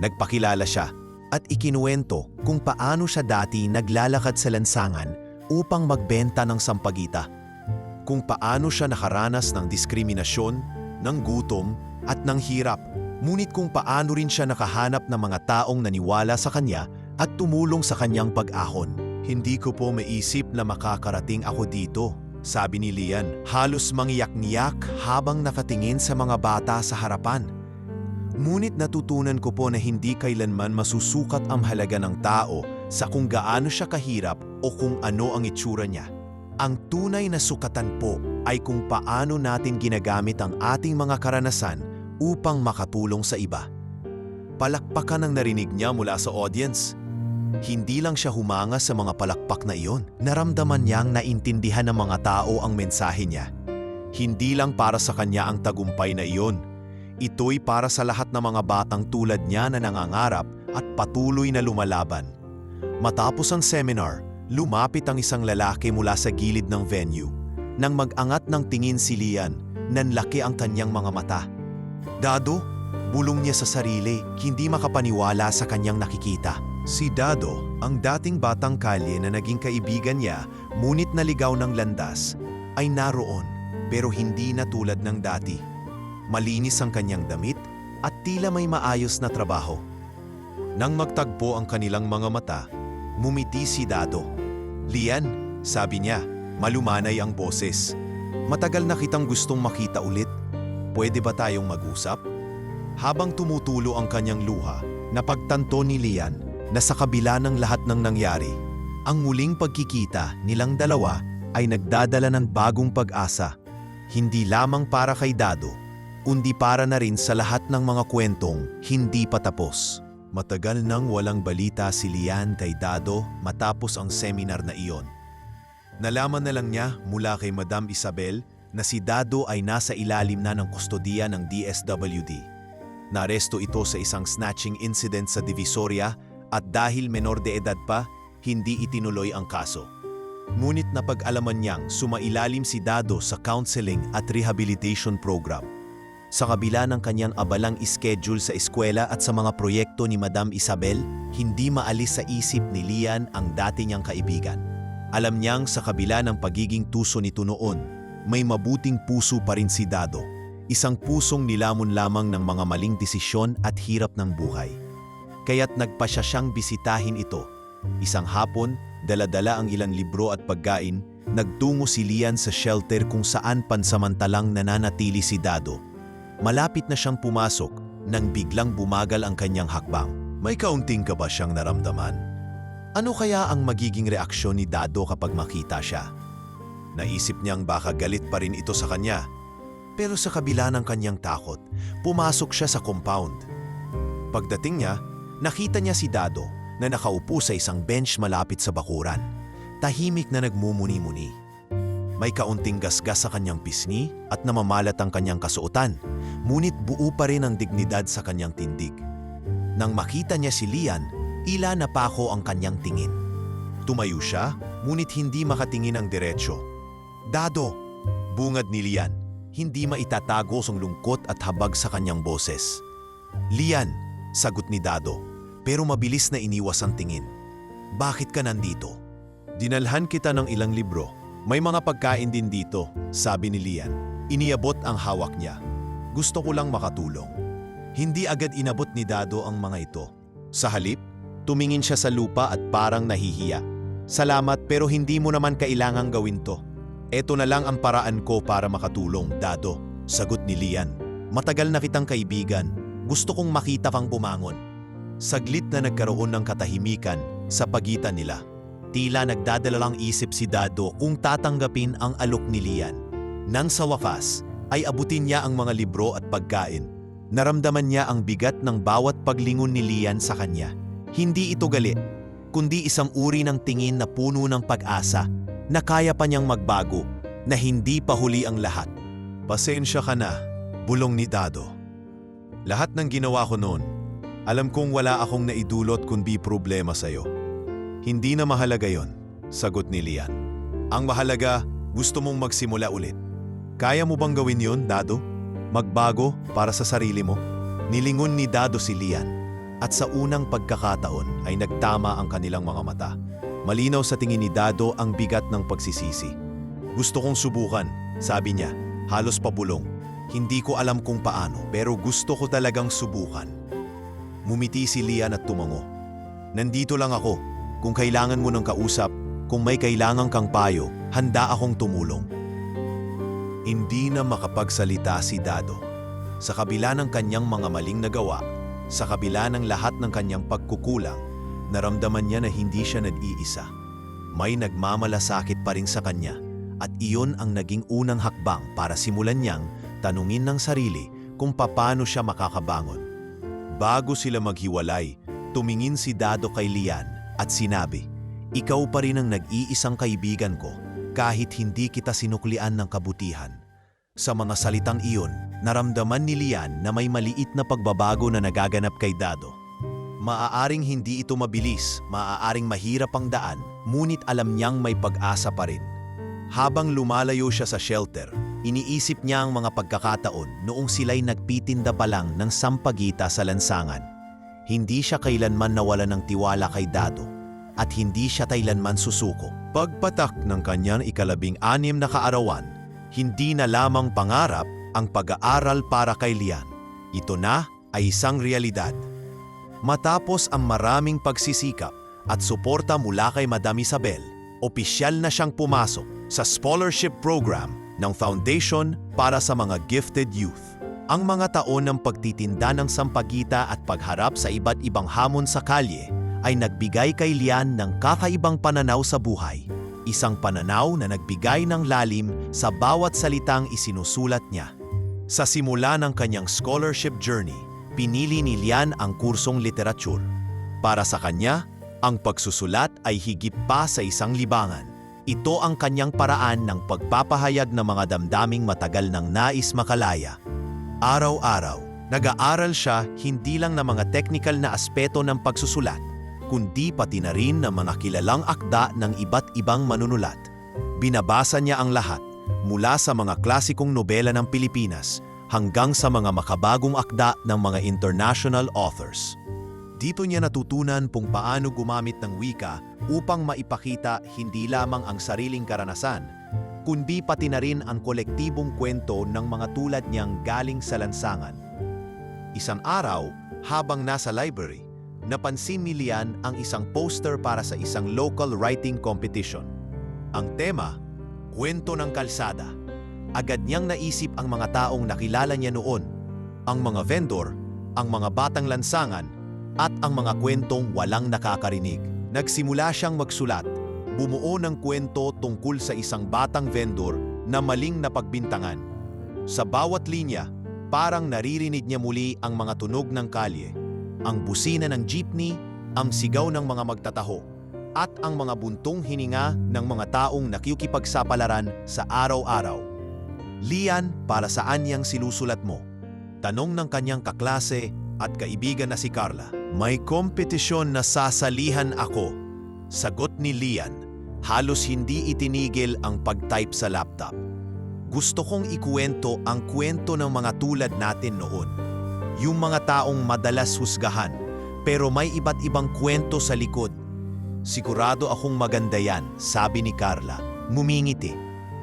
Nagpakilala siya at ikinuwento kung paano siya dati naglalakad sa lansangan upang magbenta ng sampagita, kung paano siya nakaranas ng diskriminasyon, ng gutom at ng hirap, ngunit kung paano rin siya nakahanap ng mga taong naniwala sa kanya at tumulong sa kanyang pag-ahon. Hindi ko po maisip na makakarating ako dito, sabi ni Lian, halos mangiyak-niyak habang nakatingin sa mga bata sa harapan. Ngunit natutunan ko po na hindi kailanman masusukat ang halaga ng tao sa kung gaano siya kahirap o kung ano ang itsura niya. Ang tunay na sukatan po ay kung paano natin ginagamit ang ating mga karanasan upang makatulong sa iba. Palakpakan ang narinig niya mula sa audience. Hindi lang siya humanga sa mga palakpak na iyon. Naramdaman niyang naintindihan ng mga tao ang mensahe niya. Hindi lang para sa kanya ang tagumpay na iyon. Ito'y para sa lahat ng mga batang tulad niya na nangangarap at patuloy na lumalaban. Matapos ang seminar, lumapit ang isang lalaki mula sa gilid ng venue. Nang mag-angat ng tingin si Lian, nanlaki ang kanyang mga mata. Dado, bulong niya sa sarili, hindi makapaniwala sa kanyang nakikita. Si Dado, ang dating batang kalye na naging kaibigan niya, ngunit naligaw ng landas, ay naroon pero hindi na tulad ng dati. Malinis ang kanyang damit at tila may maayos na trabaho. Nang magtagpo ang kanilang mga mata, mumiti si Dado. Lian, sabi niya, malumanay ang boses. Matagal na kitang gustong makita ulit. Pwede ba tayong mag-usap? Habang tumutulo ang kanyang luha, napagtanto ni Lian na sa kabila ng lahat ng nangyari, ang muling pagkikita nilang dalawa ay nagdadala ng bagong pag-asa. Hindi lamang para kay Dado, kundi para na rin sa lahat ng mga kwentong hindi pa tapos. Matagal nang walang balita si Lian kay Dado matapos ang seminar na iyon. Nalaman na lang niya mula kay Madam Isabel na si Dado ay nasa ilalim na ng kustodiya ng DSWD. Naaresto ito sa isang snatching incident sa Divisoria at dahil menor de edad pa, hindi itinuloy ang kaso. Ngunit napag-alaman niyang sumailalim si Dado sa counseling at rehabilitation program. Sa kabila ng kanyang abalang schedule sa eskwela at sa mga proyekto ni Madam Isabel, hindi maalis sa isip ni Lian ang dati niyang kaibigan. Alam niyang sa kabila ng pagiging tuso nito noon, may mabuting puso pa rin si Dado. Isang pusong nilamon lamang ng mga maling desisyon at hirap ng buhay. Kaya't nagpasya siyang bisitahin ito. Isang hapon, dala-dala ang ilang libro at pagkain, nagtungo si Lian sa shelter kung saan pansamantalang nananatili si Dado. Malapit na siyang pumasok nang biglang bumagal ang kanyang hakbang. May kaunting ka ba siyang naramdaman? Ano kaya ang magiging reaksyon ni Dado kapag makita siya? Naisip niyang baka galit pa rin ito sa kanya. Pero sa kabila ng kanyang takot, pumasok siya sa compound. Pagdating niya, nakita niya si Dado na nakaupo sa isang bench malapit sa bakuran. Tahimik na nagmumuni-muni. May kaunting gasgas sa kanyang pisngi at namamalat ang kanyang kasuotan, ngunit buo pa rin ang dignidad sa kanyang tindig. Nang makita niya si Lian, ila napako ang kanyang tingin. Tumayo siya, ngunit hindi makatingin ang diretsyo. "Dado!" bungad ni Lian, hindi maitatago ang lungkot at habag sa kanyang boses. "Lian," sagot ni Dado, pero mabilis na iniwas ang tingin. "Bakit ka nandito?" "Dinalhan kita ng ilang libro. May mga pagkain din dito," sabi ni Lian. Iniabot ang hawak niya. "Gusto ko lang makatulong." Hindi agad inabot ni Dado ang mga ito. Sa halip, tumingin siya sa lupa at parang nahihiya. "Salamat, pero hindi mo naman kailangang gawin to. Eto na lang ang paraan ko para makatulong, Dado," sagot ni Lian. "Matagal na kitang kaibigan. Gusto kong makita kang bumangon." Saglit na nagkaroon ng katahimikan sa pagitan nila. Tila nagdadalang isip si Dado kung tatanggapin ang alok ni Lian. Nang sa wakas, ay abutin niya ang mga libro at pagkain. Naramdaman niya ang bigat ng bawat paglingon ni Lian sa kanya. Hindi ito galit, kundi isang uri ng tingin na puno ng pag-asa, na kaya pa niyang magbago, na hindi pa huli ang lahat. "Pasensya ka na," bulong ni Dado. "Lahat ng ginawa ko noon, alam kong wala akong naidulot kundi problema sa'yo." "Hindi na mahalaga yon," sagot ni Lian. "Ang mahalaga, gusto mong magsimula ulit. Kaya mo bang gawin yon, Dado? Magbago para sa sarili mo?" Nilingon ni Dado si Lian, at sa unang pagkakataon ay nagtama ang kanilang mga mata. Malinaw sa tingin ni Dado ang bigat ng pagsisisi. "Gusto kong subukan," sabi niya, halos pabulong. "Hindi ko alam kung paano, pero gusto ko talagang subukan." Mumiti si Lian at tumango. "Nandito lang ako. Kung kailangan mo ng kausap, kung may kailangan kang payo, handa akong tumulong." Hindi na makapagsalita si Dado. Sa kabila ng kanyang mga maling nagawa, sa kabila ng lahat ng kanyang pagkukulang, naramdaman niya na hindi siya nag-iisa. May nagmamalasakit pa rin sa kanya, at iyon ang naging unang hakbang para simulan niyang tanungin ng sarili kung paano siya makakabangon. Bago sila maghiwalay, tumingin si Dado kay Lian at sinabi, "Ikaw pa rin ang nag-iisang kaibigan ko kahit hindi kita sinuklian ng kabutihan." Sa mga salitang iyon, naramdaman ni Lian na may maliit na pagbabago na nagaganap kay Dado. Maaaring hindi ito mabilis, maaaring mahirap ang daan, ngunit alam niyang may pag-asa pa rin. Habang lumalayo siya sa shelter, iniisip niya ang mga pagkakataon noong sila'y nagpitinda pa lang ng sampagita sa lansangan. Hindi siya kailanman nawalan ng tiwala kay Dado, at hindi siya kailanman susuko. Pagpatak ng kanyang ika-16 na kaarawan, hindi na lamang pangarap ang pag-aaral para kay Lian. Ito na ay isang realidad. Matapos ang maraming pagsisikap at suporta mula kay Madam Isabel, opisyal na siyang pumasok sa scholarship program ng Foundation para sa mga Gifted Youth. Ang mga taon ng pagtitinda ng sampagita at pagharap sa iba't ibang hamon sa kalye ay nagbigay kay Lian ng kakaibang pananaw sa buhay. Isang pananaw na nagbigay ng lalim sa bawat salitang isinusulat niya. Sa simula ng kanyang scholarship journey, pinili ni Lian ang kursong literature. Para sa kanya, ang pagsusulat ay higit pa sa isang libangan. Ito ang kanyang paraan ng pagpapahayag ng mga damdaming matagal nang nais makalaya. Araw-araw, nag-aaral siya hindi lang ng mga technical na aspeto ng pagsusulat, kundi pati na rin ng mga kilalang akda ng iba't ibang manunulat. Binabasa niya ang lahat, mula sa mga klasikong nobela ng Pilipinas hanggang sa mga makabagong akda ng mga international authors. Dito niya natutunan kung paano gumamit ng wika upang maipakita hindi lamang ang sariling karanasan, kundi pati na rin ang kolektibong kwento ng mga tulad niyang galing sa lansangan. Isang araw, habang nasa library, napansin ni Lian ang isang poster para sa isang local writing competition. Ang tema, kwento ng kalsada. Agad niyang naisip ang mga taong nakilala niya noon, ang mga vendor, ang mga batang lansangan, at ang mga kwentong walang nakakarinig. Nagsimula siyang magsulat, bumuo ng kwento tungkol sa isang batang vendor na maling napagbintangan. Sa bawat linya, parang naririnig niya muli ang mga tunog ng kalye, ang busina ng jeepney, ang sigaw ng mga magtataho, at ang mga buntong hininga ng mga taong nakikipagsapalaran sa araw-araw. "Lian, para saan yang sinusulat mo?" tanong ng kanyang kaklase at kaibigan na si Carla. "May kompetisyon na sasalihan ako," Sagot ni Lian, halos hindi itinigil ang pag-type sa laptop. Gusto kong ikuwento ang kwento ng mga tulad natin noon. Yung mga taong madalas husgahan, pero may iba't ibang kwento sa likod. Sigurado akong maganda yan, sabi ni Carla. Ngumingiti.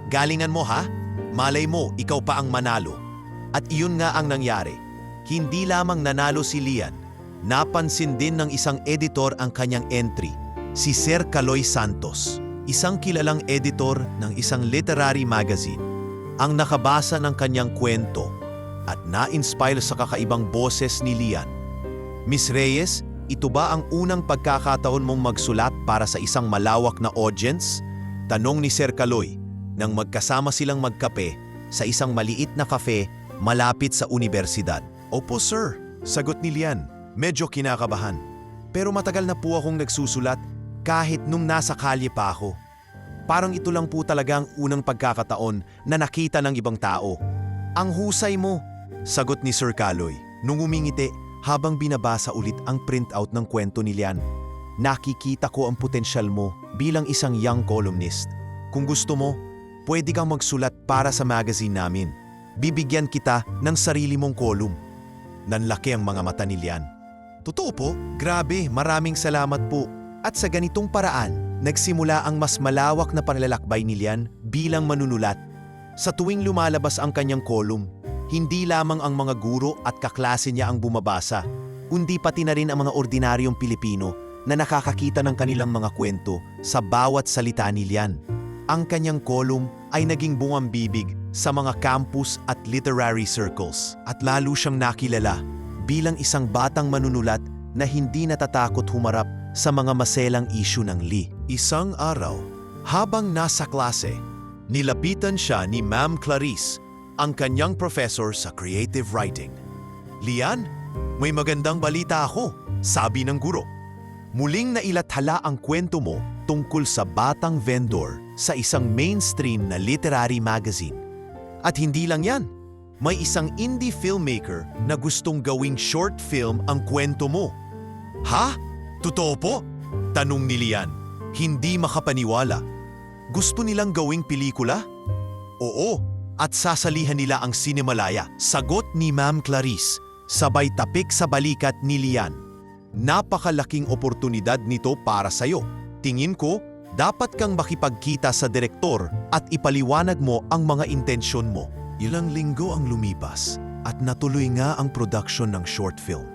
Galingan mo ha? Malay mo, ikaw pa ang manalo. At iyon nga ang nangyari. Hindi lamang nanalo si Lian, napansin din ng isang editor ang kanyang entry, si Sir Caloy Santos, isang kilalang editor ng isang literary magazine. Ang nakabasa ng kanyang kwento at na-inspire sa kakaibang boses ni Lian. Miss Reyes, ito ba ang unang pagkakataon mong magsulat para sa isang malawak na audience? Tanong ni Sir Caloy nang magkasama silang magkape sa isang maliit na kafe malapit sa universidad. Opo sir, sagot ni Lian. Medyo kinakabahan. Pero matagal na po akong nagsusulat kahit nung nasa kalye pa ako. Parang ito lang po talaga ang unang pagkakataon na nakita ng ibang tao. Ang husay mo, sagot ni Sir Caloy nung umingiti habang binabasa ulit ang printout ng kwento ni Lian. Nakikita ko ang potensyal mo bilang isang young columnist. Kung gusto mo, pwede kang magsulat para sa magazine namin. Bibigyan kita ng sarili mong column. Nanlaki ang mga mata ni Lian. Totoo po, grabe, maraming salamat po. At sa ganitong paraan, nagsimula ang mas malawak na panlalakbay ni Lian bilang manunulat. Sa tuwing lumalabas ang kanyang column, hindi lamang ang mga guro at kaklase niya ang bumabasa, kundi pati na rin ang mga ordinaryong Pilipino na nakakakita ng kanilang mga kwento sa bawat salita ni Lian. Ang kanyang column ay naging bungambibig sa mga campus at literary circles at lalo siyang nakilala bilang isang batang manunulat na hindi natatakot humarap sa mga maselang issue ng Lee. Isang araw, habang nasa klase, nilapitan siya ni Ma'am Clarice, ang kanyang professor sa creative writing. Lian, may magandang balita ako, sabi ng guro. Muling nailathala ang kwento mo tungkol sa batang vendor sa isang mainstream na literary magazine. At hindi lang yan, may isang indie filmmaker na gustong gawing short film ang kwento mo. Ha? Totoo po? Tanong ni Lian, hindi makapaniwala. Gusto nilang gawing pelikula? Oo, at sasalihan nila ang Cinemalaya, sagot ni Ma'am Clarice, sabay tapik sa balikat ni Lian. Napakalaking oportunidad nito para sa'yo. Tingin ko, dapat kang makipagkita sa direktor at ipaliwanag mo ang mga intensyon mo. Ilang linggo ang lumipas at natuloy nga ang production ng short film.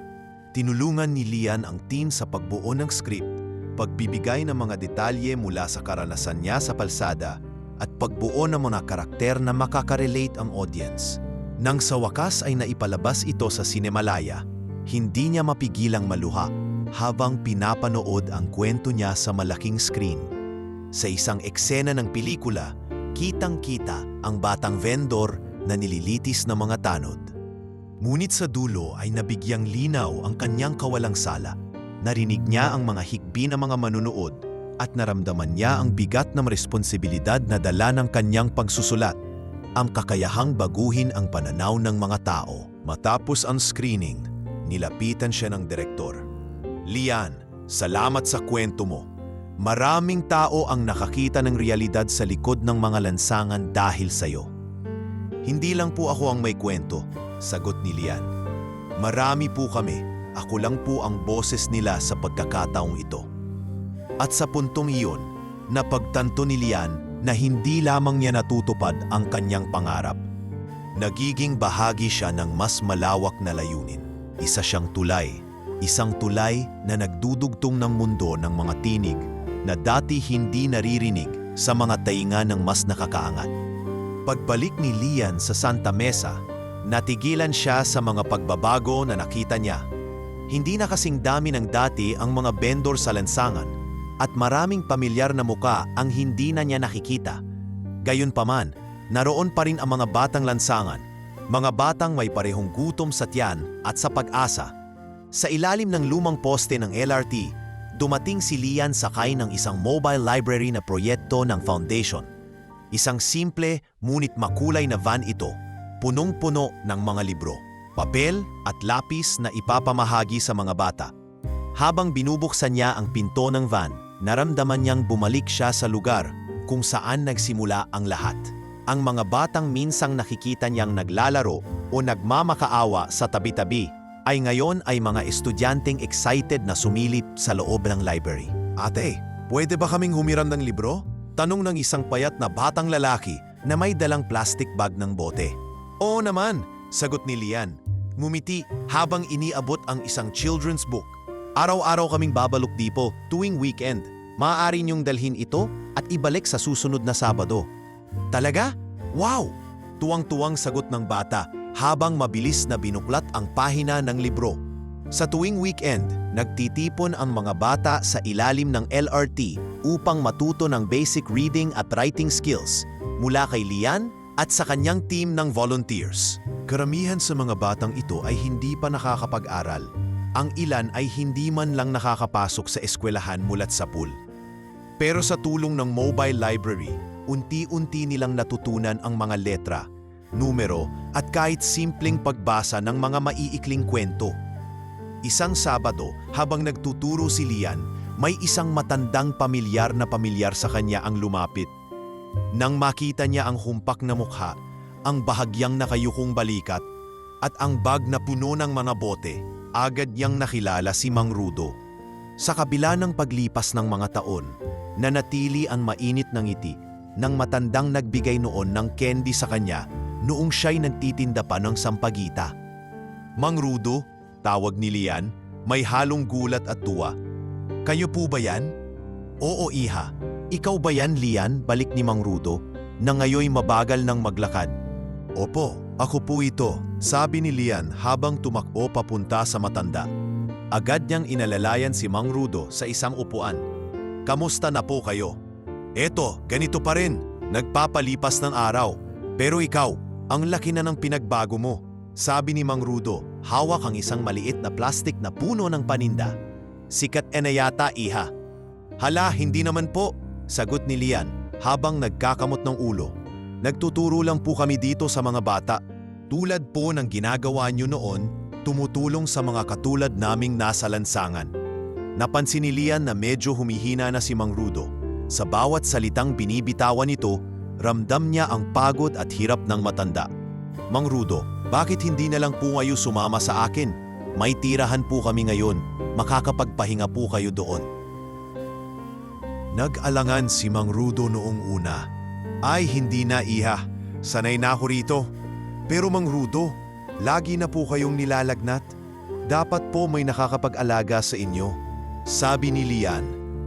Tinulungan ni Lian ang team sa pagbuo ng script, pagbibigay ng mga detalye mula sa karanasan niya sa palsada at pagbuo ng mga karakter na makakarelate ang audience. Nang sa wakas ay naipalabas ito sa Cinemalaya, hindi niya mapigilang maluha habang pinapanood ang kwento niya sa malaking screen. Sa isang eksena ng pelikula, kitang-kita ang batang vendor na nililitis ng mga tanod. Ngunit sa dulo ay nabigyang linaw ang kanyang kawalang sala. Narinig niya ang mga hikbi ng mga manunood at naramdaman niya ang bigat ng responsibilidad na dala ng kanyang pagsusulat, ang kakayahang baguhin ang pananaw ng mga tao. Matapos ang screening, nilapitan siya ng direktor. Lian, salamat sa kwento mo. Maraming tao ang nakakita ng realidad sa likod ng mga lansangan dahil sa'yo. Hindi lang po ako ang may kwento, sagot ni Lian. Marami po kami, ako lang po ang boses nila sa pagkakataong ito. At sa puntong iyon, napagtanto ni Lian na hindi lamang niya natutupad ang kanyang pangarap. Nagiging bahagi siya ng mas malawak na layunin. Isa siyang tulay, isang tulay na nagdudugtong ng mundo ng mga tinig na dati hindi naririnig sa mga tainga ng mas nakakaangat. Pagbalik ni Lian sa Santa Mesa, natigilan siya sa mga pagbabago na nakita niya. Hindi na kasing dami ng dati ang mga vendor sa lansangan at maraming pamilyar na muka ang hindi na niya nakikita. Gayunpaman, naroon pa rin ang mga batang lansangan, mga batang may parehong gutom sa tiyan at sa pag-asa. Sa ilalim ng lumang poste ng LRT, dumating si Lian sakay ng isang mobile library na proyekto ng foundation. Isang simple ngunit makulay na van ito, punong-puno ng mga libro, papel at lapis na ipapamahagi sa mga bata. Habang binubuksan niya ang pinto ng van, naramdaman niyang bumalik siya sa lugar kung saan nagsimula ang lahat. Ang mga batang minsang nakikita niyang naglalaro o nagmamakaawa sa tabi-tabi ay ngayon ay mga estudyanteng excited na sumilip sa loob ng library. Ate, pwede ba kaming humiram ng libro? Tanong ng isang payat na batang lalaki na may dalang plastic bag ng bote. Oo naman, sagot ni Lian. Ngumiti habang iniabot ang isang children's book. Araw-araw kaming babalok dipo tuwing weekend. Maaari niyong dalhin ito at ibalik sa susunod na Sabado. Talaga? Wow! Tuwang-tuwang sagot ng bata habang mabilis na binuklat ang pahina ng libro. Sa tuwing weekend, nagtitipon ang mga bata sa ilalim ng LRT upang matuto ng basic reading at writing skills mula kay Lian at sa kanyang team ng volunteers. Karamihan sa mga batang ito ay hindi pa nakakapag-aral. Ang ilan ay hindi man lang nakakapasok sa eskwelahan mulat sa pool. Pero sa tulong ng mobile library, unti-unti nilang natutunan ang mga letra, numero at kahit simpleng pagbasa ng mga maiikling kwento. Isang Sabado, habang nagtuturo si Lian, may isang matandang pamilyar sa kanya ang lumapit. Nang makita niya ang humpak na mukha, ang bahagyang nakayukong balikat, at ang bag na puno ng mga bote, agad niyang nakilala si Mang Rudo. Sa kabila ng paglipas ng mga taon, nanatili ang mainit ng ngiti ng matandang nagbigay noon ng candy sa kanya noong siya'y nagtitinda pa ng sampagita. Mang Rudo, tawag ni Lian, may halong gulat at tuwa. Kayo po ba yan? Oo, iha. Ikaw ba yan, Lian? Balik ni Mang Rudo, na ngayoy mabagal ng maglakad. Opo, ako po ito, sabi ni Lian habang tumakbo papunta sa matanda. Agad niyang inalalayan si Mang Rudo sa isang upuan. Kamusta na po kayo? Eto, ganito pa rin. Nagpapalipas ng araw. Pero ikaw, ang laki na ng pinagbago mo. Sabi ni Mang Rudo, hawak ang isang maliit na plastik na puno ng paninda. Sikat na yata, iha. Hala, hindi naman po, sagot ni Lian habang nagkakamot ng ulo. Nagtuturo lang po kami dito sa mga bata. Tulad po ng ginagawa niyo noon, tumutulong sa mga katulad naming nasa lansangan. Napansin ni Lian na medyo humihina na si Mang Rudo. Sa bawat salitang binibitawan nito, ramdam niya ang pagod at hirap ng matanda. Mang Rudo, bakit hindi na lang po kayo sumama sa akin? May tirahan po kami ngayon. Makakapagpahinga po kayo doon. Nag-alangan si Mang Rudo noong una. Ay, hindi na, iha. Sanay na ako rito. Pero Mang Rudo, lagi na po kayong nilalagnat. Dapat po may nakakapag-alaga sa inyo. Sabi ni Lian,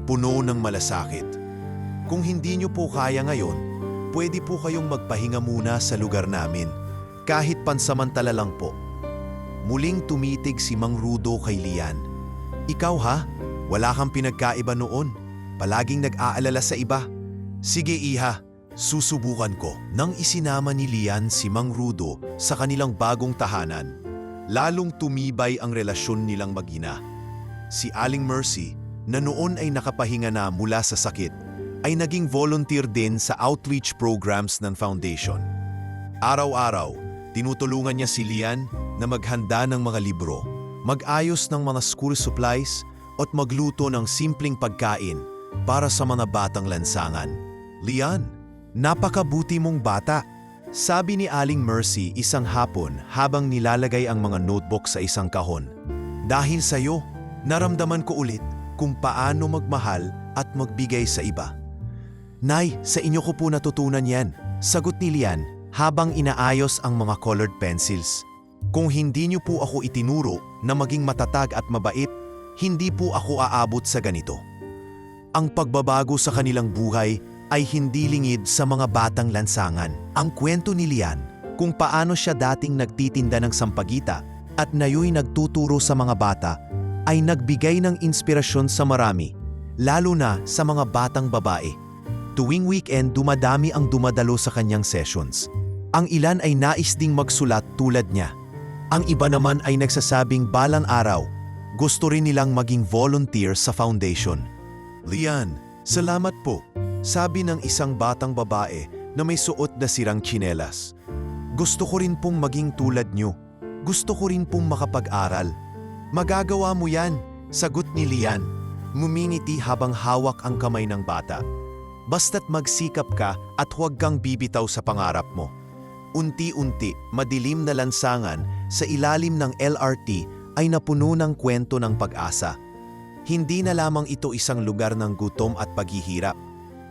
puno ng malasakit. Kung hindi niyo po kaya ngayon, pwede po kayong magpahinga muna sa lugar namin. Kahit pansamantala lang po. Muling tumitig si Mang Rudo kay Lian. Ikaw ha? Wala kang pinagkaiba noon. Palaging nag-aalala sa iba. Sige iha, susubukan ko. Nang isinama ni Lian si Mang Rudo sa kanilang bagong tahanan, lalong tumibay ang relasyon nilang mag-ina. Si Aling Mercy, na noon ay nakapahinga na mula sa sakit, ay naging volunteer din sa outreach programs ng foundation. Araw-araw, tinutulungan niya si Lian na maghanda ng mga libro, mag-ayos ng mga school supplies at magluto ng simpleng pagkain para sa mga batang lansangan. Lian, napakabuti mong bata, sabi ni Aling Mercy isang hapon habang nilalagay ang mga notebook sa isang kahon. Dahil sa'yo, naramdaman ko ulit kung paano magmahal at magbigay sa iba. Nay, sa inyo ko po natutunan yan, sagot ni Lian habang inaayos ang mga colored pencils. Kung hindi niyo po ako itinuro na maging matatag at mabait, hindi po ako aabot sa ganito. Ang pagbabago sa kanilang buhay ay hindi lingid sa mga batang lansangan. Ang kwento ni Lian kung paano siya dating nagtitinda ng sampagita at ngayon nagtuturo sa mga bata ay nagbigay ng inspirasyon sa marami, lalo na sa mga batang babae. Tuwing weekend, dumadami ang dumadalo sa kanyang sessions. Ang ilan ay nais ding magsulat tulad niya. Ang iba naman ay nagsasabing balang araw, gusto rin nilang maging volunteer sa foundation. Lian, salamat po, sabi ng isang batang babae na may suot na sirang tsinelas. Gusto ko rin pong maging tulad niyo. Gusto ko rin pong makapag-aral. Magagawa mo yan, sagot ni Lian. Ngumingiti habang hawak ang kamay ng bata. Basta't magsikap ka at huwag kang bibitaw sa pangarap mo. Unti-unti, madilim na lansangan sa ilalim ng LRT ay napuno ng kwento ng pag-asa. Hindi na lamang ito isang lugar ng gutom at paghihirap.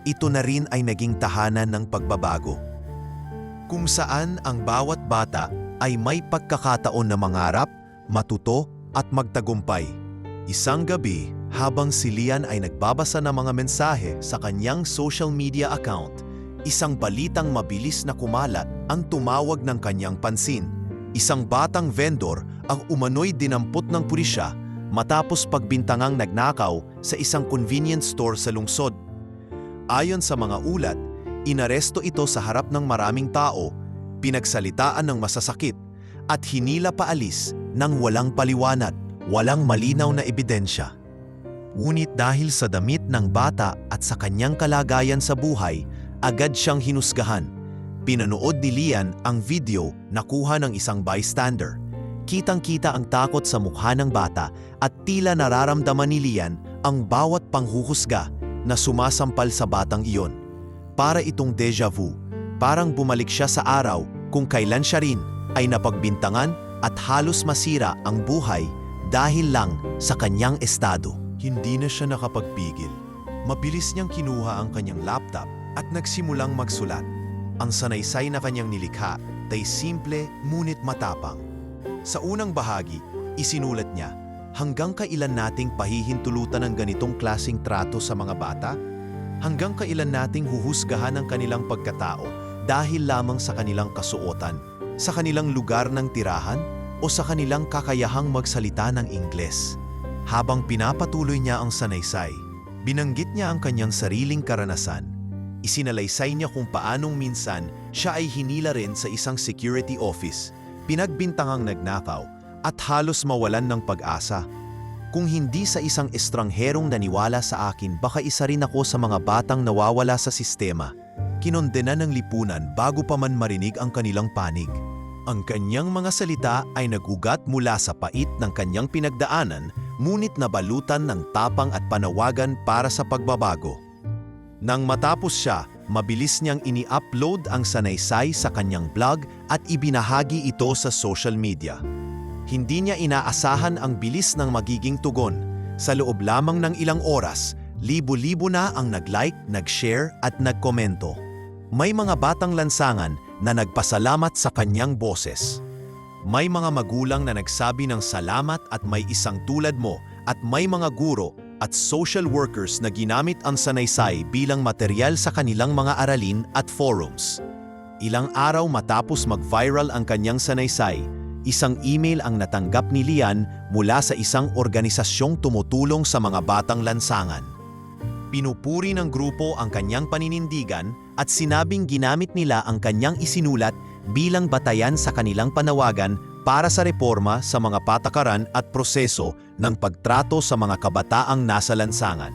Ito na rin ay naging tahanan ng pagbabago. Kung saan ang bawat bata ay may pagkakataon na mangarap, matuto at magtagumpay. Isang gabi, habang si Lian ay nagbabasa ng mga mensahe sa kanyang social media account, isang balitang mabilis na kumalat ang tumawag ng kanyang pansin. Isang batang vendor ang umano'y dinampot ng pulisya matapos pagbintangang nagnakaw sa isang convenience store sa lungsod. Ayon sa mga ulat, inaresto ito sa harap ng maraming tao, pinagsalitaan ng masasakit, at hinila paalis ng walang paliwanag, walang malinaw na ebidensya. Ngunit dahil sa damit ng bata at sa kanyang kalagayan sa buhay, agad siyang hinusgahan. Pinanood ni Lian ang video na kuha ng isang bystander. Kitang-kita ang takot sa mukha ng bata at tila nararamdaman ni Lian ang bawat panghuhusga na sumasampal sa batang iyon. Para itong deja vu, parang bumalik siya sa araw kung kailan siya rin ay napagbintangan at halos masira ang buhay dahil lang sa kanyang estado. Hindi na siya nakapagpigil. Mabilis niyang kinuha ang kanyang laptop at nagsimulang magsulat. Ang sanaysay na kanyang nilikha ay simple ngunit matapang. Sa unang bahagi, isinulat niya, hanggang kailan nating pahihintulutan ng ganitong klaseng trato sa mga bata? Hanggang kailan nating huhusgahan ang kanilang pagkatao dahil lamang sa kanilang kasuotan, sa kanilang lugar ng tirahan, o sa kanilang kakayahang magsalita ng Ingles? Habang pinapatuloy niya ang sanaysay, binanggit niya ang kanyang sariling karanasan. Isinalaysay niya kung paanong minsan siya ay hinila rin sa isang security office, pinagbintangang nagnakaw, at halos mawalan ng pag-asa. Kung hindi sa isang estrangherong naniwala sa akin, baka isa rin ako sa mga batang nawawala sa sistema. Kinondena ng lipunan bago pa man marinig ang kanilang panig. Ang kanyang mga salita ay nagugat mula sa pait ng kanyang pinagdaanan, ngunit nabalutan ng tapang at panawagan para sa pagbabago. Nang matapos siya, mabilis niyang ini-upload ang sanaysay sa kanyang blog at ibinahagi ito sa social media. Hindi niya inaasahan ang bilis ng magiging tugon. Sa loob lamang ng ilang oras, libo-libo na ang nag-like, nag-share at nagkomento. May mga batang lansangan na nagpasalamat sa kanyang boses. May mga magulang na nagsabi ng salamat at may isang tulad mo, at may mga guro at social workers na ginamit ang sanaysay bilang material sa kanilang mga aralin at forums. Ilang araw matapos mag-viral ang kanyang sanaysay, isang email ang natanggap ni Lian mula sa isang organisasyong tumutulong sa mga batang lansangan. Pinupuri ng grupo ang kanyang paninindigan at sinabing ginamit nila ang kanyang isinulat bilang batayan sa kanilang panawagan para sa reforma sa mga patakaran at proseso ng pagtrato sa mga kabataang nasa lansangan.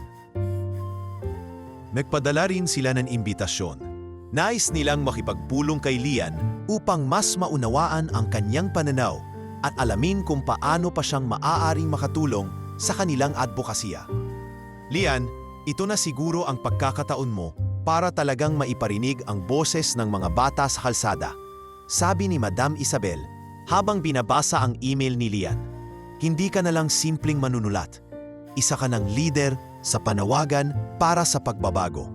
Nagpadala rin sila ng imbitasyon. Nais nilang makipagpulong kay Lian upang mas maunawaan ang kanyang pananaw at alamin kung paano pa siyang maaaring makatulong sa kanilang advokasya. Lian, ito na siguro ang pagkakataon mo para talagang maiparinig ang boses ng mga bata sa kalsada, sabi ni Madam Isabel habang binabasa ang email ni Lian. Hindi ka na lang simpleng manunulat. Isa ka ng leader sa panawagan para sa pagbabago.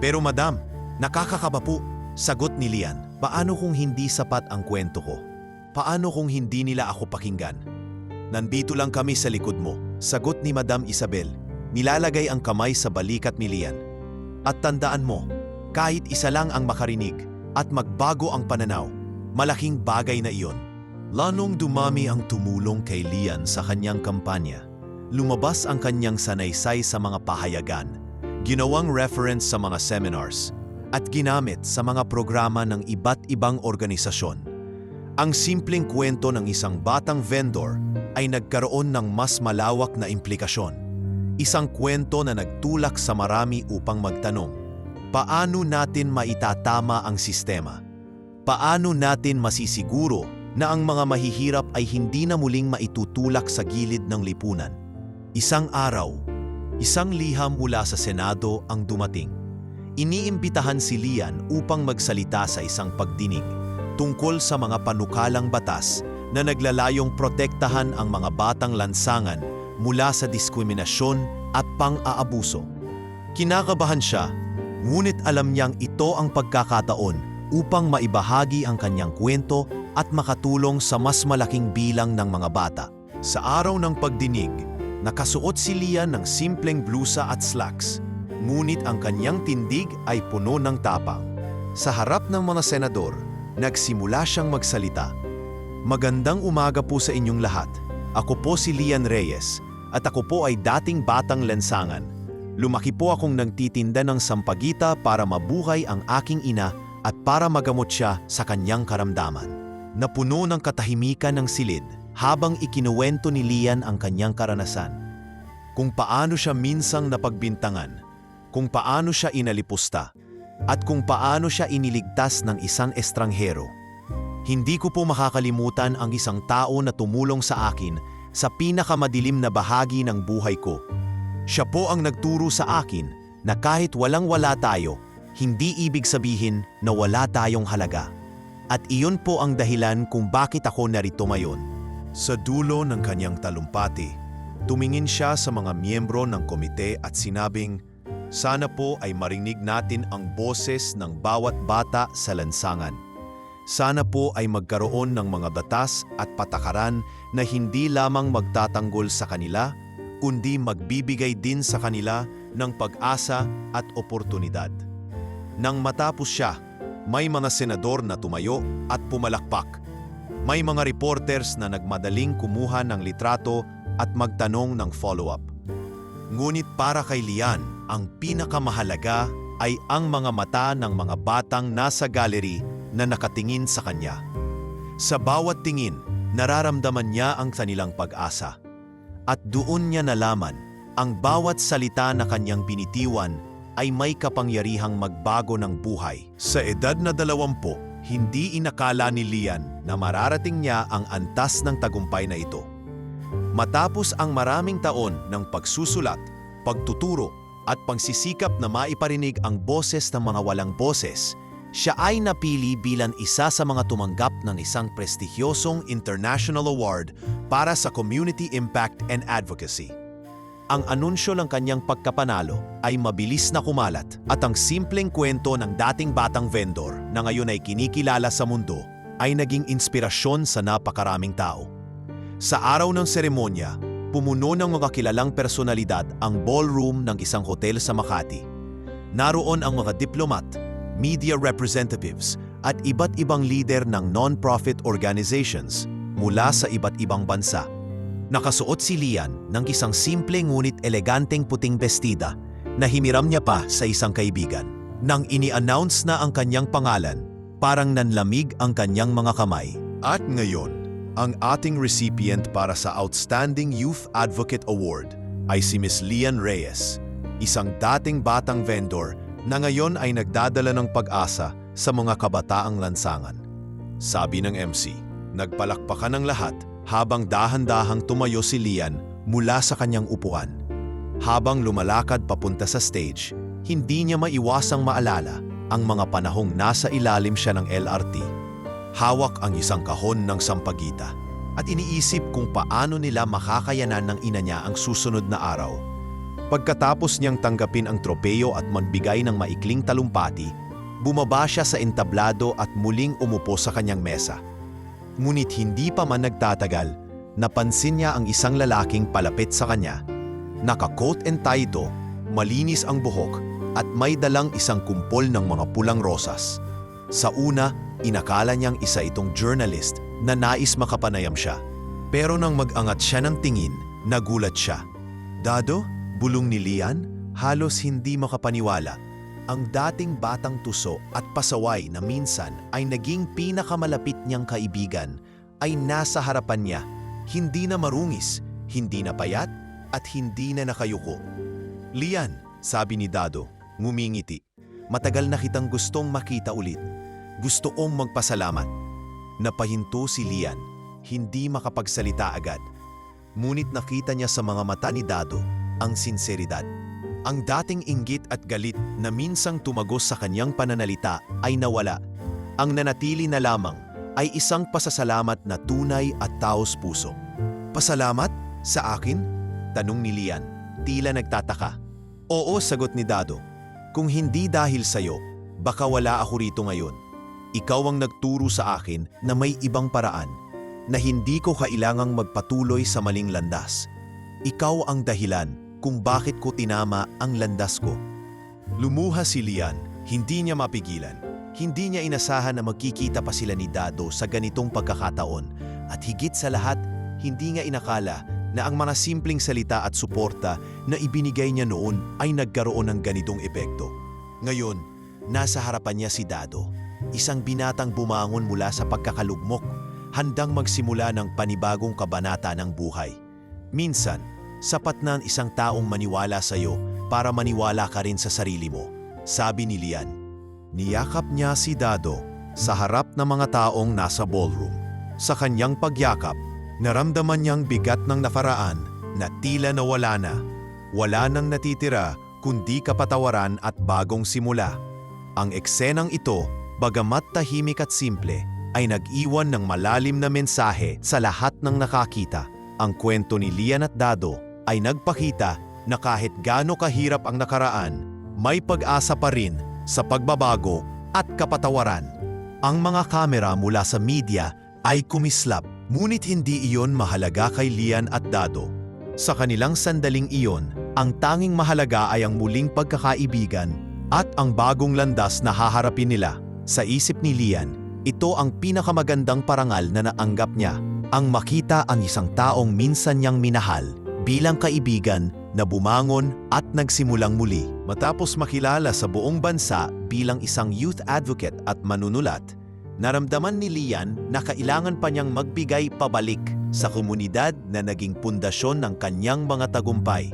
Pero Madam, nakakakaba po, sagot ni Lian. Paano kung hindi sapat ang kwento ko? Paano kung hindi nila ako pakinggan? Nandito lang kami sa likod mo, sagot ni Madam Isabel. Nilalagay ang kamay sa balikat ni Lian. At tandaan mo, kahit isa lang ang makarinig at magbago ang pananaw, malaking bagay na iyon. Lalong dumami ang tumulong kay Lian sa kanyang kampanya. Lumabas ang kanyang sanaysay sa mga pahayagan, ginawang reference sa mga seminars, at ginamit sa mga programa ng iba't ibang organisasyon. Ang simpleng kwento ng isang batang vendor ay nagkaroon ng mas malawak na implikasyon. Isang kwento na nagtulak sa marami upang magtanong, paano natin maitatama ang sistema? Paano natin masisiguro na ang mga mahihirap ay hindi na muling maitutulak sa gilid ng lipunan? Isang araw, Isang liham mula sa Senado ang dumating. Iniimbitahan si Lian upang magsalita sa isang pagdinig tungkol sa mga panukalang batas na naglalayong protektahan ang mga batang lansangan mula sa diskriminasyon at pang-aabuso. Kinakabahan siya, ngunit alam niyang ito ang pagkakataon upang maibahagi ang kanyang kwento at makatulong sa mas malaking bilang ng mga bata. Sa araw ng pagdinig, nakasuot si Lian ng simpleng blusa at slacks, ngunit ang kanyang tindig ay puno ng tapang. Sa harap ng mga senador, nagsimula siyang magsalita. Magandang umaga po sa inyong lahat. Ako po si Lian Reyes at ako po ay dating batang lansangan. Lumaki po akong nagtitinda ng sampagita para mabuhay ang aking ina at para magamot siya sa kanyang karamdaman. Napuno ng katahimikan ng silid habang ikinuwento ni Lian ang kanyang karanasan. Kung paano siya minsang napagbintangan, kung paano siya inalipusta, at kung paano siya iniligtas ng isang estranghero. Hindi ko po makakalimutan ang isang tao na tumulong sa akin sa pinakamadilim na bahagi ng buhay ko. Siya po ang nagturo sa akin na kahit walang-wala tayo, hindi ibig sabihin na wala tayong halaga. At iyon po ang dahilan kung bakit ako narito ngayon. Sa dulo ng kanyang talumpati, tumingin siya sa mga miyembro ng komite at sinabing, sana po ay marinig natin ang boses ng bawat bata sa lansangan. Sana po ay magkaroon ng mga batas at patakaran na hindi lamang magtatanggol sa kanila, kundi magbibigay din sa kanila ng pag-asa at oportunidad. Nang matapos siya, may mga senador na tumayo at pumalakpak. May mga reporters na nagmadaling kumuha ng litrato at magtanong ng follow-up. Ngunit para kay Lian, ang pinakamahalaga ay ang mga mata ng mga batang nasa gallery na nakatingin sa kanya. Sa bawat tingin, nararamdaman niya ang kanilang pag-asa. At doon niya nalaman, ang bawat salita na kanyang binitiwan ay may kapangyarihang magbago ng buhay. Sa edad na 20, hindi inakala ni Lian na mararating niya ang antas ng tagumpay na ito. Matapos ang maraming taon ng pagsusulat, pagtuturo, at pagsisikap na maiparinig ang boses ng mga walang boses, siya ay napili bilang isa sa mga tumanggap ng isang prestigyosong international award para sa Community Impact and Advocacy. Ang anunsyo ng kanyang pagkapanalo ay mabilis na kumalat at ang simpleng kwento ng dating batang vendor na ngayon ay kinikilala sa mundo ay naging inspirasyon sa napakaraming tao. Sa araw ng seremonya, pumuno ng mga kilalang personalidad ang ballroom ng isang hotel sa Makati. Naroon ang mga diplomat, media representatives at iba't ibang leader ng non-profit organizations mula sa iba't ibang bansa. Nakasuot si Lian ng isang simple ngunit eleganteng puting bestida na himiram niya pa sa isang kaibigan. Nang ini-announce na ang kanyang pangalan, parang nanlamig ang kanyang mga kamay. At ngayon, ang ating recipient para sa Outstanding Youth Advocate Award ay si Ms. Lian Reyes, isang dating batang vendor na ngayon ay nagdadala ng pag-asa sa mga kabataang lansangan. Sabi ng MC, nagpalakpakan ng lahat habang dahan-dahang tumayo si Lian mula sa kanyang upuan. Habang lumalakad papunta sa stage, hindi niya maiwasang maalala ang mga panahong nasa ilalim siya ng LRT. Hawak ang isang kahon ng sampagita at iniisip kung paano nila makakayanan ng ina niya ang susunod na araw. Pagkatapos niyang tanggapin ang tropeyo at magbigay ng maikling talumpati, bumaba siya sa entablado at muling umupo sa kanyang mesa. Ngunit hindi pa man nagtatagal, napansin niya ang isang lalaking palapit sa kanya. Naka-coat and tie ito, malinis ang buhok at may dalang isang kumpol ng mga pulang rosas. Sa una, inakala niyang isa itong journalist na nais makapanayam siya. Pero nang mag-angat siya ng tingin, nagulat siya. Dado, bulong ni Lian, halos hindi makapaniwala. Ang dating batang tuso at pasaway na minsan ay naging pinakamalapit niyang kaibigan ay nasa harapan niya, hindi na marungis, hindi na payat, at hindi na nakayuko. Lian, sabi ni Dado, ngumingiti, matagal na kitang gustong makita ulit. Gusto kong magpasalamat. Napahinto si Lian, hindi makapagsalita agad. Ngunit nakita niya sa mga mata ni Dado ang sinseridad. Ang dating inggit at galit na minsang tumagos sa kanyang pananalita ay nawala. Ang nanatili na lamang ay isang pasasalamat na tunay at taos puso. "Pasalamat? Sa akin?" tanong ni Lian, tila nagtataka. "Oo," sagot ni Dado. "Kung hindi dahil sa'yo, baka wala ako rito ngayon. Ikaw ang nagturo sa akin na may ibang paraan, na hindi ko kailangang magpatuloy sa maling landas. Ikaw ang dahilan kung bakit ko tinama ang landas ko." Lumuha si Lian, hindi niya mapigilan. Hindi niya inasahan na magkikita pa sila ni Dado sa ganitong pagkakataon, at higit sa lahat, hindi niya inakala na ang mga simpleng salita at suporta na ibinigay niya noon ay nagkaroon ng ganitong epekto. Ngayon, nasa harapan niya si Dado, isang binatang bumangon mula sa pagkakalugmok, handang magsimula ng panibagong kabanata ng buhay. Minsan, sapat na ang isang taong maniwala sa iyo para maniwala ka rin sa sarili mo, sabi ni Lian. Niyakap niya si Dado sa harap ng mga taong nasa ballroom. Sa kanyang pagyakap, naramdaman niyang bigat ng nakaraan na tila nawala na. Wala nang natitira kundi kapatawaran at bagong simula. Ang eksenang ito, bagamat tahimik at simple, ay nag-iwan ng malalim na mensahe sa lahat ng nakakita. Ang kwento ni Lian at Dado ay nagpakita na kahit gaano kahirap ang nakaraan, may pag-asa pa rin sa pagbabago at kapatawaran. Ang mga kamera mula sa media ay kumislap, ngunit hindi iyon mahalaga kay Lian at Dado. Sa kanilang sandaling iyon, ang tanging mahalaga ay ang muling pagkakaibigan at ang bagong landas na haharapin nila. Sa isip ni Lian, ito ang pinakamagandang parangal na naanggap niya, ang makita ang isang taong minsan niyang minahal bilang kaibigan na bumangon at nagsimulang muli. Matapos makilala sa buong bansa bilang isang youth advocate at manunulat, naramdaman ni Lian na kailangan pa niyang magbigay pabalik sa komunidad na naging pundasyon ng kanyang mga tagumpay.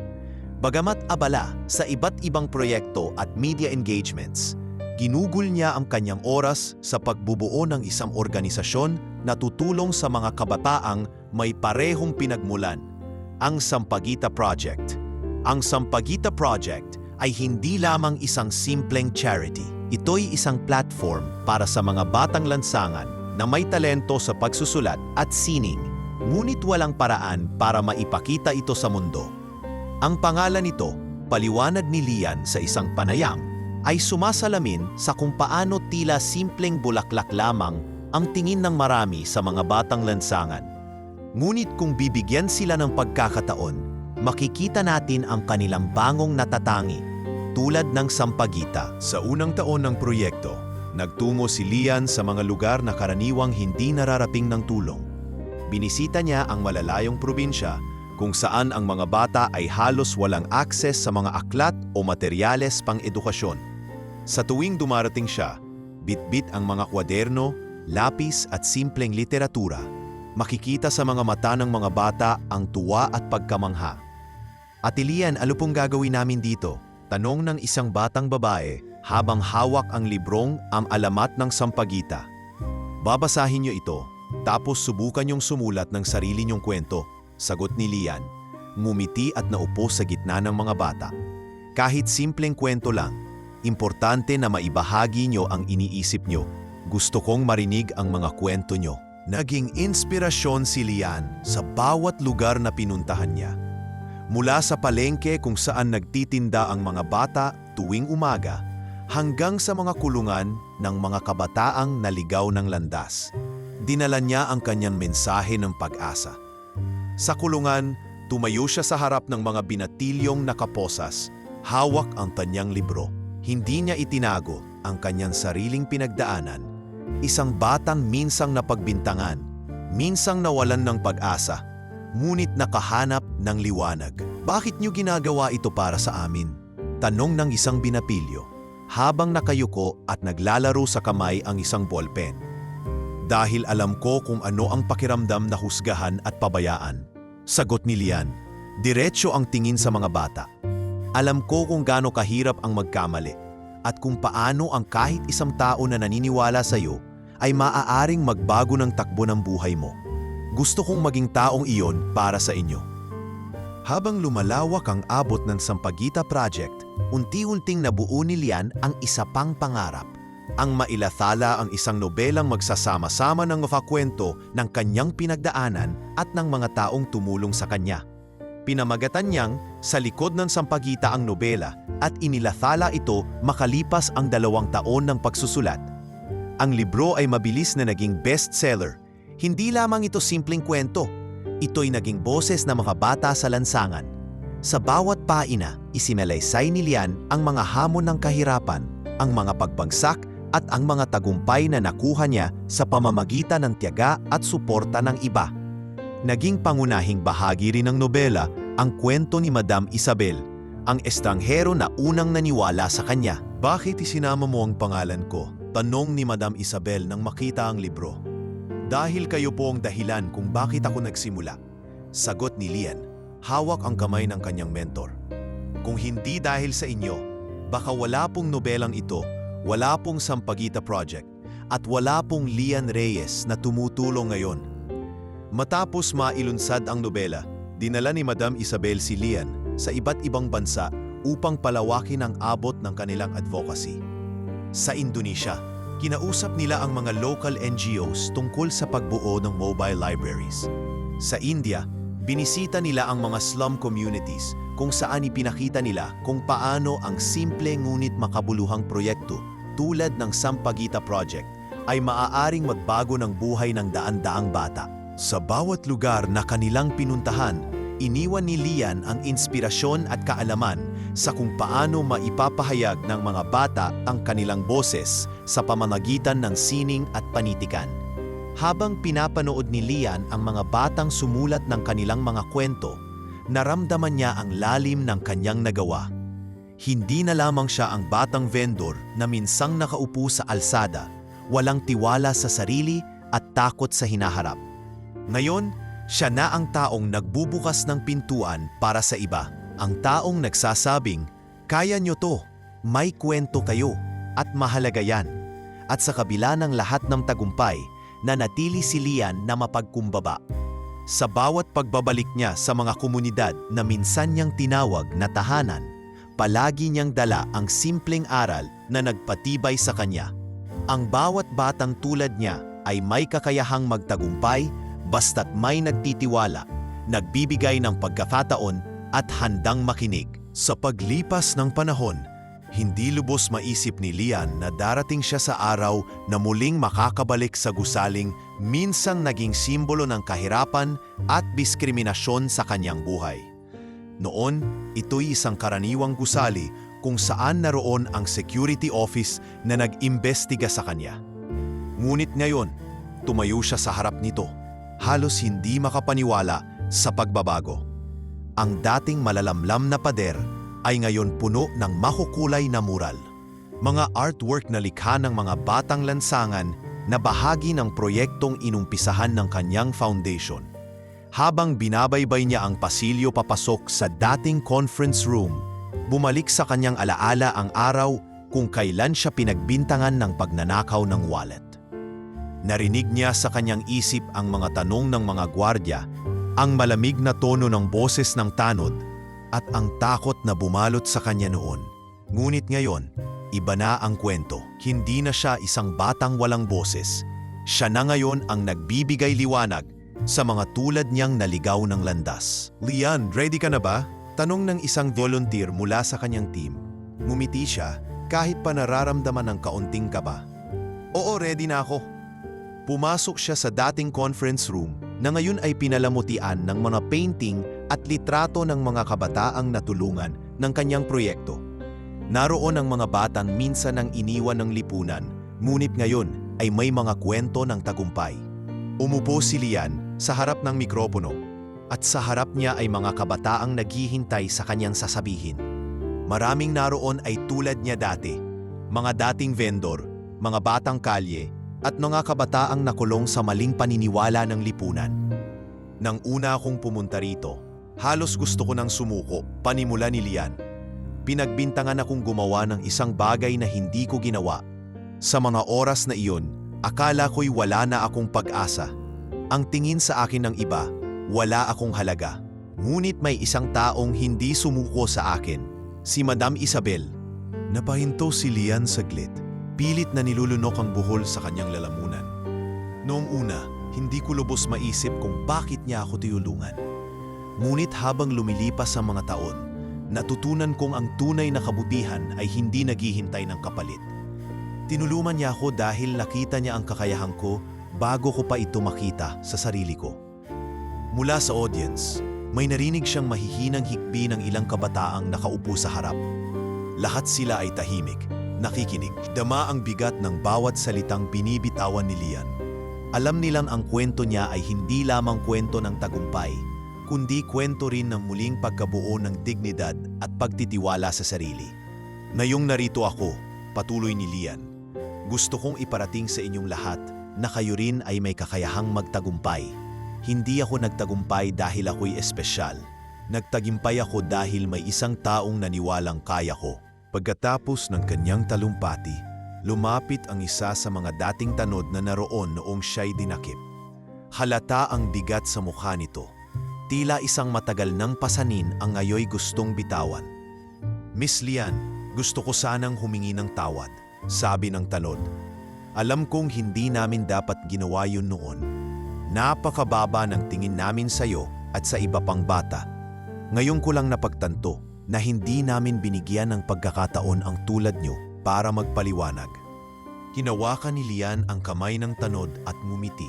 Bagamat abala sa iba't ibang proyekto at media engagements, ginugol niya ang kanyang oras sa pagbubuo ng isang organisasyon na tutulong sa mga kabataang may parehong pinagmulan, ang Sampaguita Project. Ang Sampaguita Project ay hindi lamang isang simpleng charity. Ito'y isang platform para sa mga batang lansangan na may talento sa pagsusulat at sining, ngunit walang paraan para maipakita ito sa mundo. Ang pangalan nito, paliwanag ni Lian sa isang panayam, ay sumasalamin sa kung paano tila simpleng bulaklak lamang ang tingin ng marami sa mga batang lansangan. Ngunit kung bibigyan sila ng pagkakataon, makikita natin ang kanilang bangong natatangi, tulad ng Sampaguita. Sa unang taon ng proyekto, nagtungo si Lian sa mga lugar na karaniwang hindi nararating ng tulong. Binisita niya ang malalayong probinsya kung saan ang mga bata ay halos walang akses sa mga aklat o materyales pang edukasyon. Sa tuwing dumarating siya, bitbit ang mga kwaderno, lapis at simpleng literatura. Makikita sa mga mata ng mga bata ang tuwa at pagkamangha. "Ate Lian, ano pong gagawin namin dito?" tanong ng isang batang babae habang hawak ang librong Ang Alamat ng Sampaguita. "Babasahin niyo ito, tapos subukan niyong sumulat ng sarili niyong kwento," sagot ni Lian, ngumiti at naupo sa gitna ng mga bata. "Kahit simpleng kwento lang, importante na maibahagi niyo ang iniisip niyo. Gusto kong marinig ang mga kwento niyo." Naging inspirasyon si Lian sa bawat lugar na pinuntahan niya. Mula sa palengke kung saan nagtitinda ang mga bata tuwing umaga, hanggang sa mga kulungan ng mga kabataang naligaw ng landas. Dinala niya ang kanyang mensahe ng pag-asa. Sa kulungan, tumayo siya sa harap ng mga binatilyong nakaposas, hawak ang kanyang libro. Hindi niya itinago ang kanyang sariling pinagdaanan. Isang batang minsang napagbintangan, minsang nawalan ng pag-asa, ngunit nakahanap ng liwanag. "Bakit niyo ginagawa ito para sa amin?" tanong ng isang binapilyo, habang nakayuko at naglalaro sa kamay ang isang ballpen. "Dahil alam ko kung ano ang pakiramdam na husgahan at pabayaan," sagot ni Lian. Diretso ang tingin sa mga bata. "Alam ko kung gaano kahirap ang magkamali, at kung paano ang kahit isang tao na naniniwala sa iyo ay maaaring magbago ng takbo ng buhay mo. Gusto kong maging taong iyon para sa inyo." Habang lumalawak ang abot ng Sampaguita Project, unti-unting nabuo ni Lian ang isa pang pangarap. Ang mailathala ang isang nobelang magsasama-sama ng mapakwento ng kanyang pinagdaanan at ng mga taong tumulong sa kanya. Pinamagatan niyang Sa Likod ng Sampaguita ang nobela at inilathala ito makalipas ang 2 taon ng pagsusulat. Ang libro ay mabilis na naging bestseller. Hindi lamang ito simpleng kwento. Ito'y naging boses ng mga bata sa lansangan. Sa bawat paina, isinalaysay ni Lian ang mga hamon ng kahirapan, ang mga pagbagsak at ang mga tagumpay na nakuha niya sa pamamagitan ng tiyaga at suporta ng iba. Naging pangunahing bahagi rin ng nobela ang kwento ni Madam Isabel, ang estranghero na unang naniwala sa kanya. Bakit isinama mo ang pangalan ko? Tanong ni Madam Isabel nang makita ang libro. Dahil kayo po ang dahilan kung bakit ako nagsimula. Sagot ni Lian, hawak ang kamay ng kanyang mentor. Kung hindi dahil sa inyo, baka wala pong nobelang ito, wala pong Sampaguita Project, at wala pong Lian Reyes na tumutulong ngayon. Matapos mailunsad ang nobela, dinala ni Madam Isabel si Lian sa iba't ibang bansa upang palawakin ang abot ng kanilang advocacy. Sa Indonesia, kinausap nila ang mga local NGOs tungkol sa pagbuo ng mobile libraries. Sa India, binisita nila ang mga slum communities kung saan ipinakita nila kung paano ang simple ngunit makabuluhang proyekto tulad ng Sampaguita Project ay maaaring magbago ng buhay ng daan-daang bata. Sa bawat lugar na kanilang pinuntahan, iniwan ni Lian ang inspirasyon at kaalaman sa kung paano maipapahayag ng mga bata ang kanilang boses sa pamamagitan ng sining at panitikan. Habang pinapanood ni Lian ang mga batang sumulat ng kanilang mga kwento, naramdaman niya ang lalim ng kanyang nagawa. Hindi na lamang siya ang batang vendor na minsang nakaupo sa alsada, walang tiwala sa sarili at takot sa hinaharap. Ngayon, siya na ang taong nagbubukas ng pintuan para sa iba. Ang taong nagsasabing, kaya nyo to, may kwento kayo, at mahalaga yan. At sa kabila ng lahat ng tagumpay, nanatili si Lian na mapagkumbaba. Sa bawat pagbabalik niya sa mga komunidad na minsan niyang tinawag na tahanan, palagi niyang dala ang simpleng aral na nagpatibay sa kanya. Ang bawat batang tulad niya ay may kakayahang magtagumpay basta't may nagtitiwala, nagbibigay ng pagkakataon at handang makinig. Sa paglipas ng panahon, hindi lubos maisip ni Lian na darating siya sa araw na muling makakabalik sa gusaling minsang naging simbolo ng kahirapan at diskriminasyon sa kanyang buhay. Noon, ito'y isang karaniwang gusali kung saan naroon ang security office na nag-imbestiga sa kanya. Ngunit ngayon, tumayo siya sa harap nito. Halos hindi makapaniwala sa pagbabago. Ang dating malalamlam na pader ay ngayon puno ng makukulay na mural. Mga artwork na likha ng mga batang lansangan na bahagi ng proyektong inumpisahan ng kanyang foundation. Habang binabaybay niya ang pasilyo papasok sa dating conference room, bumalik sa kanyang alaala ang araw kung kailan siya pinagbintangan ng pagnanakaw ng wallet. Narinig niya sa kanyang isip ang mga tanong ng mga gwardya, ang malamig na tono ng boses ng tanod, at ang takot na bumalot sa kanya noon. Ngunit ngayon, iba na ang kwento. Hindi na siya isang batang walang boses. Siya na ngayon ang nagbibigay liwanag sa mga tulad niyang naligaw ng landas. Lian, ready ka na ba? Tanong ng isang volunteer mula sa kanyang team. Ngumiti siya kahit pa nararamdaman ng kaunting kaba. Oo, ready na ako. Pumasok siya sa dating conference room na ngayon ay pinalamutian ng mga painting at litrato ng mga kabataang natulungan ng kanyang proyekto. Naroon ang mga batang minsan ang iniwan ng lipunan, ngunit ngayon ay may mga kwento ng tagumpay. Umupo si Lian sa harap ng mikropono at sa harap niya ay mga kabataang naghihintay sa kanyang sasabihin. Maraming naroon ay tulad niya dati, mga dating vendor, mga batang kalye, at mga kabataang nakulong sa maling paniniwala ng lipunan. Nang una akong pumunta rito, halos gusto ko nang sumuko, panimula ni Lian. Pinagbintangan akong gumawa ng isang bagay na hindi ko ginawa. Sa mga oras na iyon, akala ko'y wala na akong pag-asa. Ang tingin sa akin ng iba, wala akong halaga. Ngunit may isang taong hindi sumuko sa akin, si Madam Isabel. Napahinto si Lian saglit. Pilit na nilulunok ang buhol sa kanyang lalamunan. Noong una, hindi ko lubos maisip kung bakit niya ako tiyulungan. Ngunit habang lumilipas ang mga taon, natutunan kong ang tunay na kabutihan ay hindi naghihintay ng kapalit. Tinulungan niya ako dahil nakita niya ang kakayahan ko bago ko pa ito makita sa sarili ko. Mula sa audience, may narinig siyang mahihinang hikbi ng ilang kabataang nakaupo sa harap. Lahat sila ay tahimik, nakikinig. Dama ang bigat ng bawat salitang binibitawan ni Lian. Alam nilang ang kwento niya ay hindi lamang kwento ng tagumpay, kundi kwento rin ng muling pagkabuo ng dignidad at pagtitiwala sa sarili. Ngayong narito ako, patuloy ni Lian, gusto kong iparating sa inyong lahat na kayo rin ay may kakayahang magtagumpay. Hindi ako nagtagumpay dahil ako'y espesyal. Nagtagumpay ako dahil may isang taong naniwalang kaya ko. Pagkatapos ng kanyang talumpati, lumapit ang isa sa mga dating tanod na naroon noong siya'y dinakip. Halata ang bigat sa mukha nito. Tila isang matagal nang pasanin ang ngayoy gustong bitawan. Miss Lian, gusto ko sanang humingi ng tawad, sabi ng tanod. Alam kong hindi namin dapat ginawa yun noon. Napakababa ng tingin namin sa iyo at sa iba pang bata. Ngayon ko lang napagtanto na hindi namin binigyan ng pagkakataon ang tulad nyo para magpaliwanag. Hinawakan ni Lian ang kamay ng tanod at ngumiti.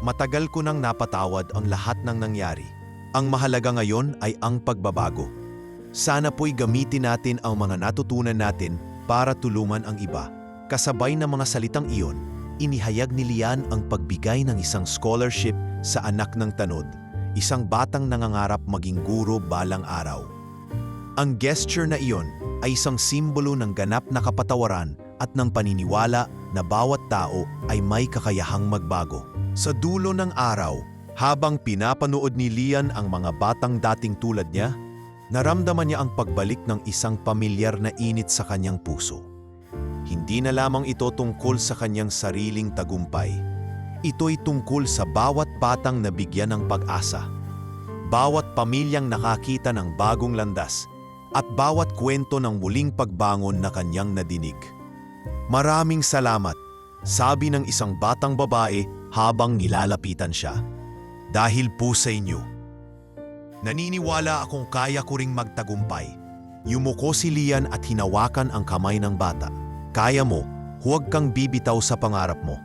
Matagal ko nang napatawad ang lahat ng nangyari. Ang mahalaga ngayon ay ang pagbabago. Sana po'y gamitin natin ang mga natutunan natin para tulungan ang iba. Kasabay ng mga salitang iyon, inihayag ni Lian ang pagbigay ng isang scholarship sa anak ng tanod, isang batang nangangarap maging guro balang araw. Ang gesture na iyon ay isang simbolo ng ganap na kapatawaran at ng paniniwala na bawat tao ay may kakayahang magbago. Sa dulo ng araw, habang pinapanood ni Lian ang mga batang dating tulad niya, naramdaman niya ang pagbalik ng isang pamilyar na init sa kanyang puso. Hindi na lamang ito tungkol sa kanyang sariling tagumpay. Ito'y tungkol sa bawat batang nabigyan ng pag-asa, bawat pamilyang nakakita ng bagong landas, at bawat kwento ng muling pagbangon na kanyang nadinig. Maraming salamat, sabi ng isang batang babae habang nilalapitan siya. Dahil po sa inyo. Naniniwala akong kaya ko ring magtagumpay. Yumuko si Lian at hinawakan ang kamay ng bata. Kaya mo, huwag kang bibitaw sa pangarap mo.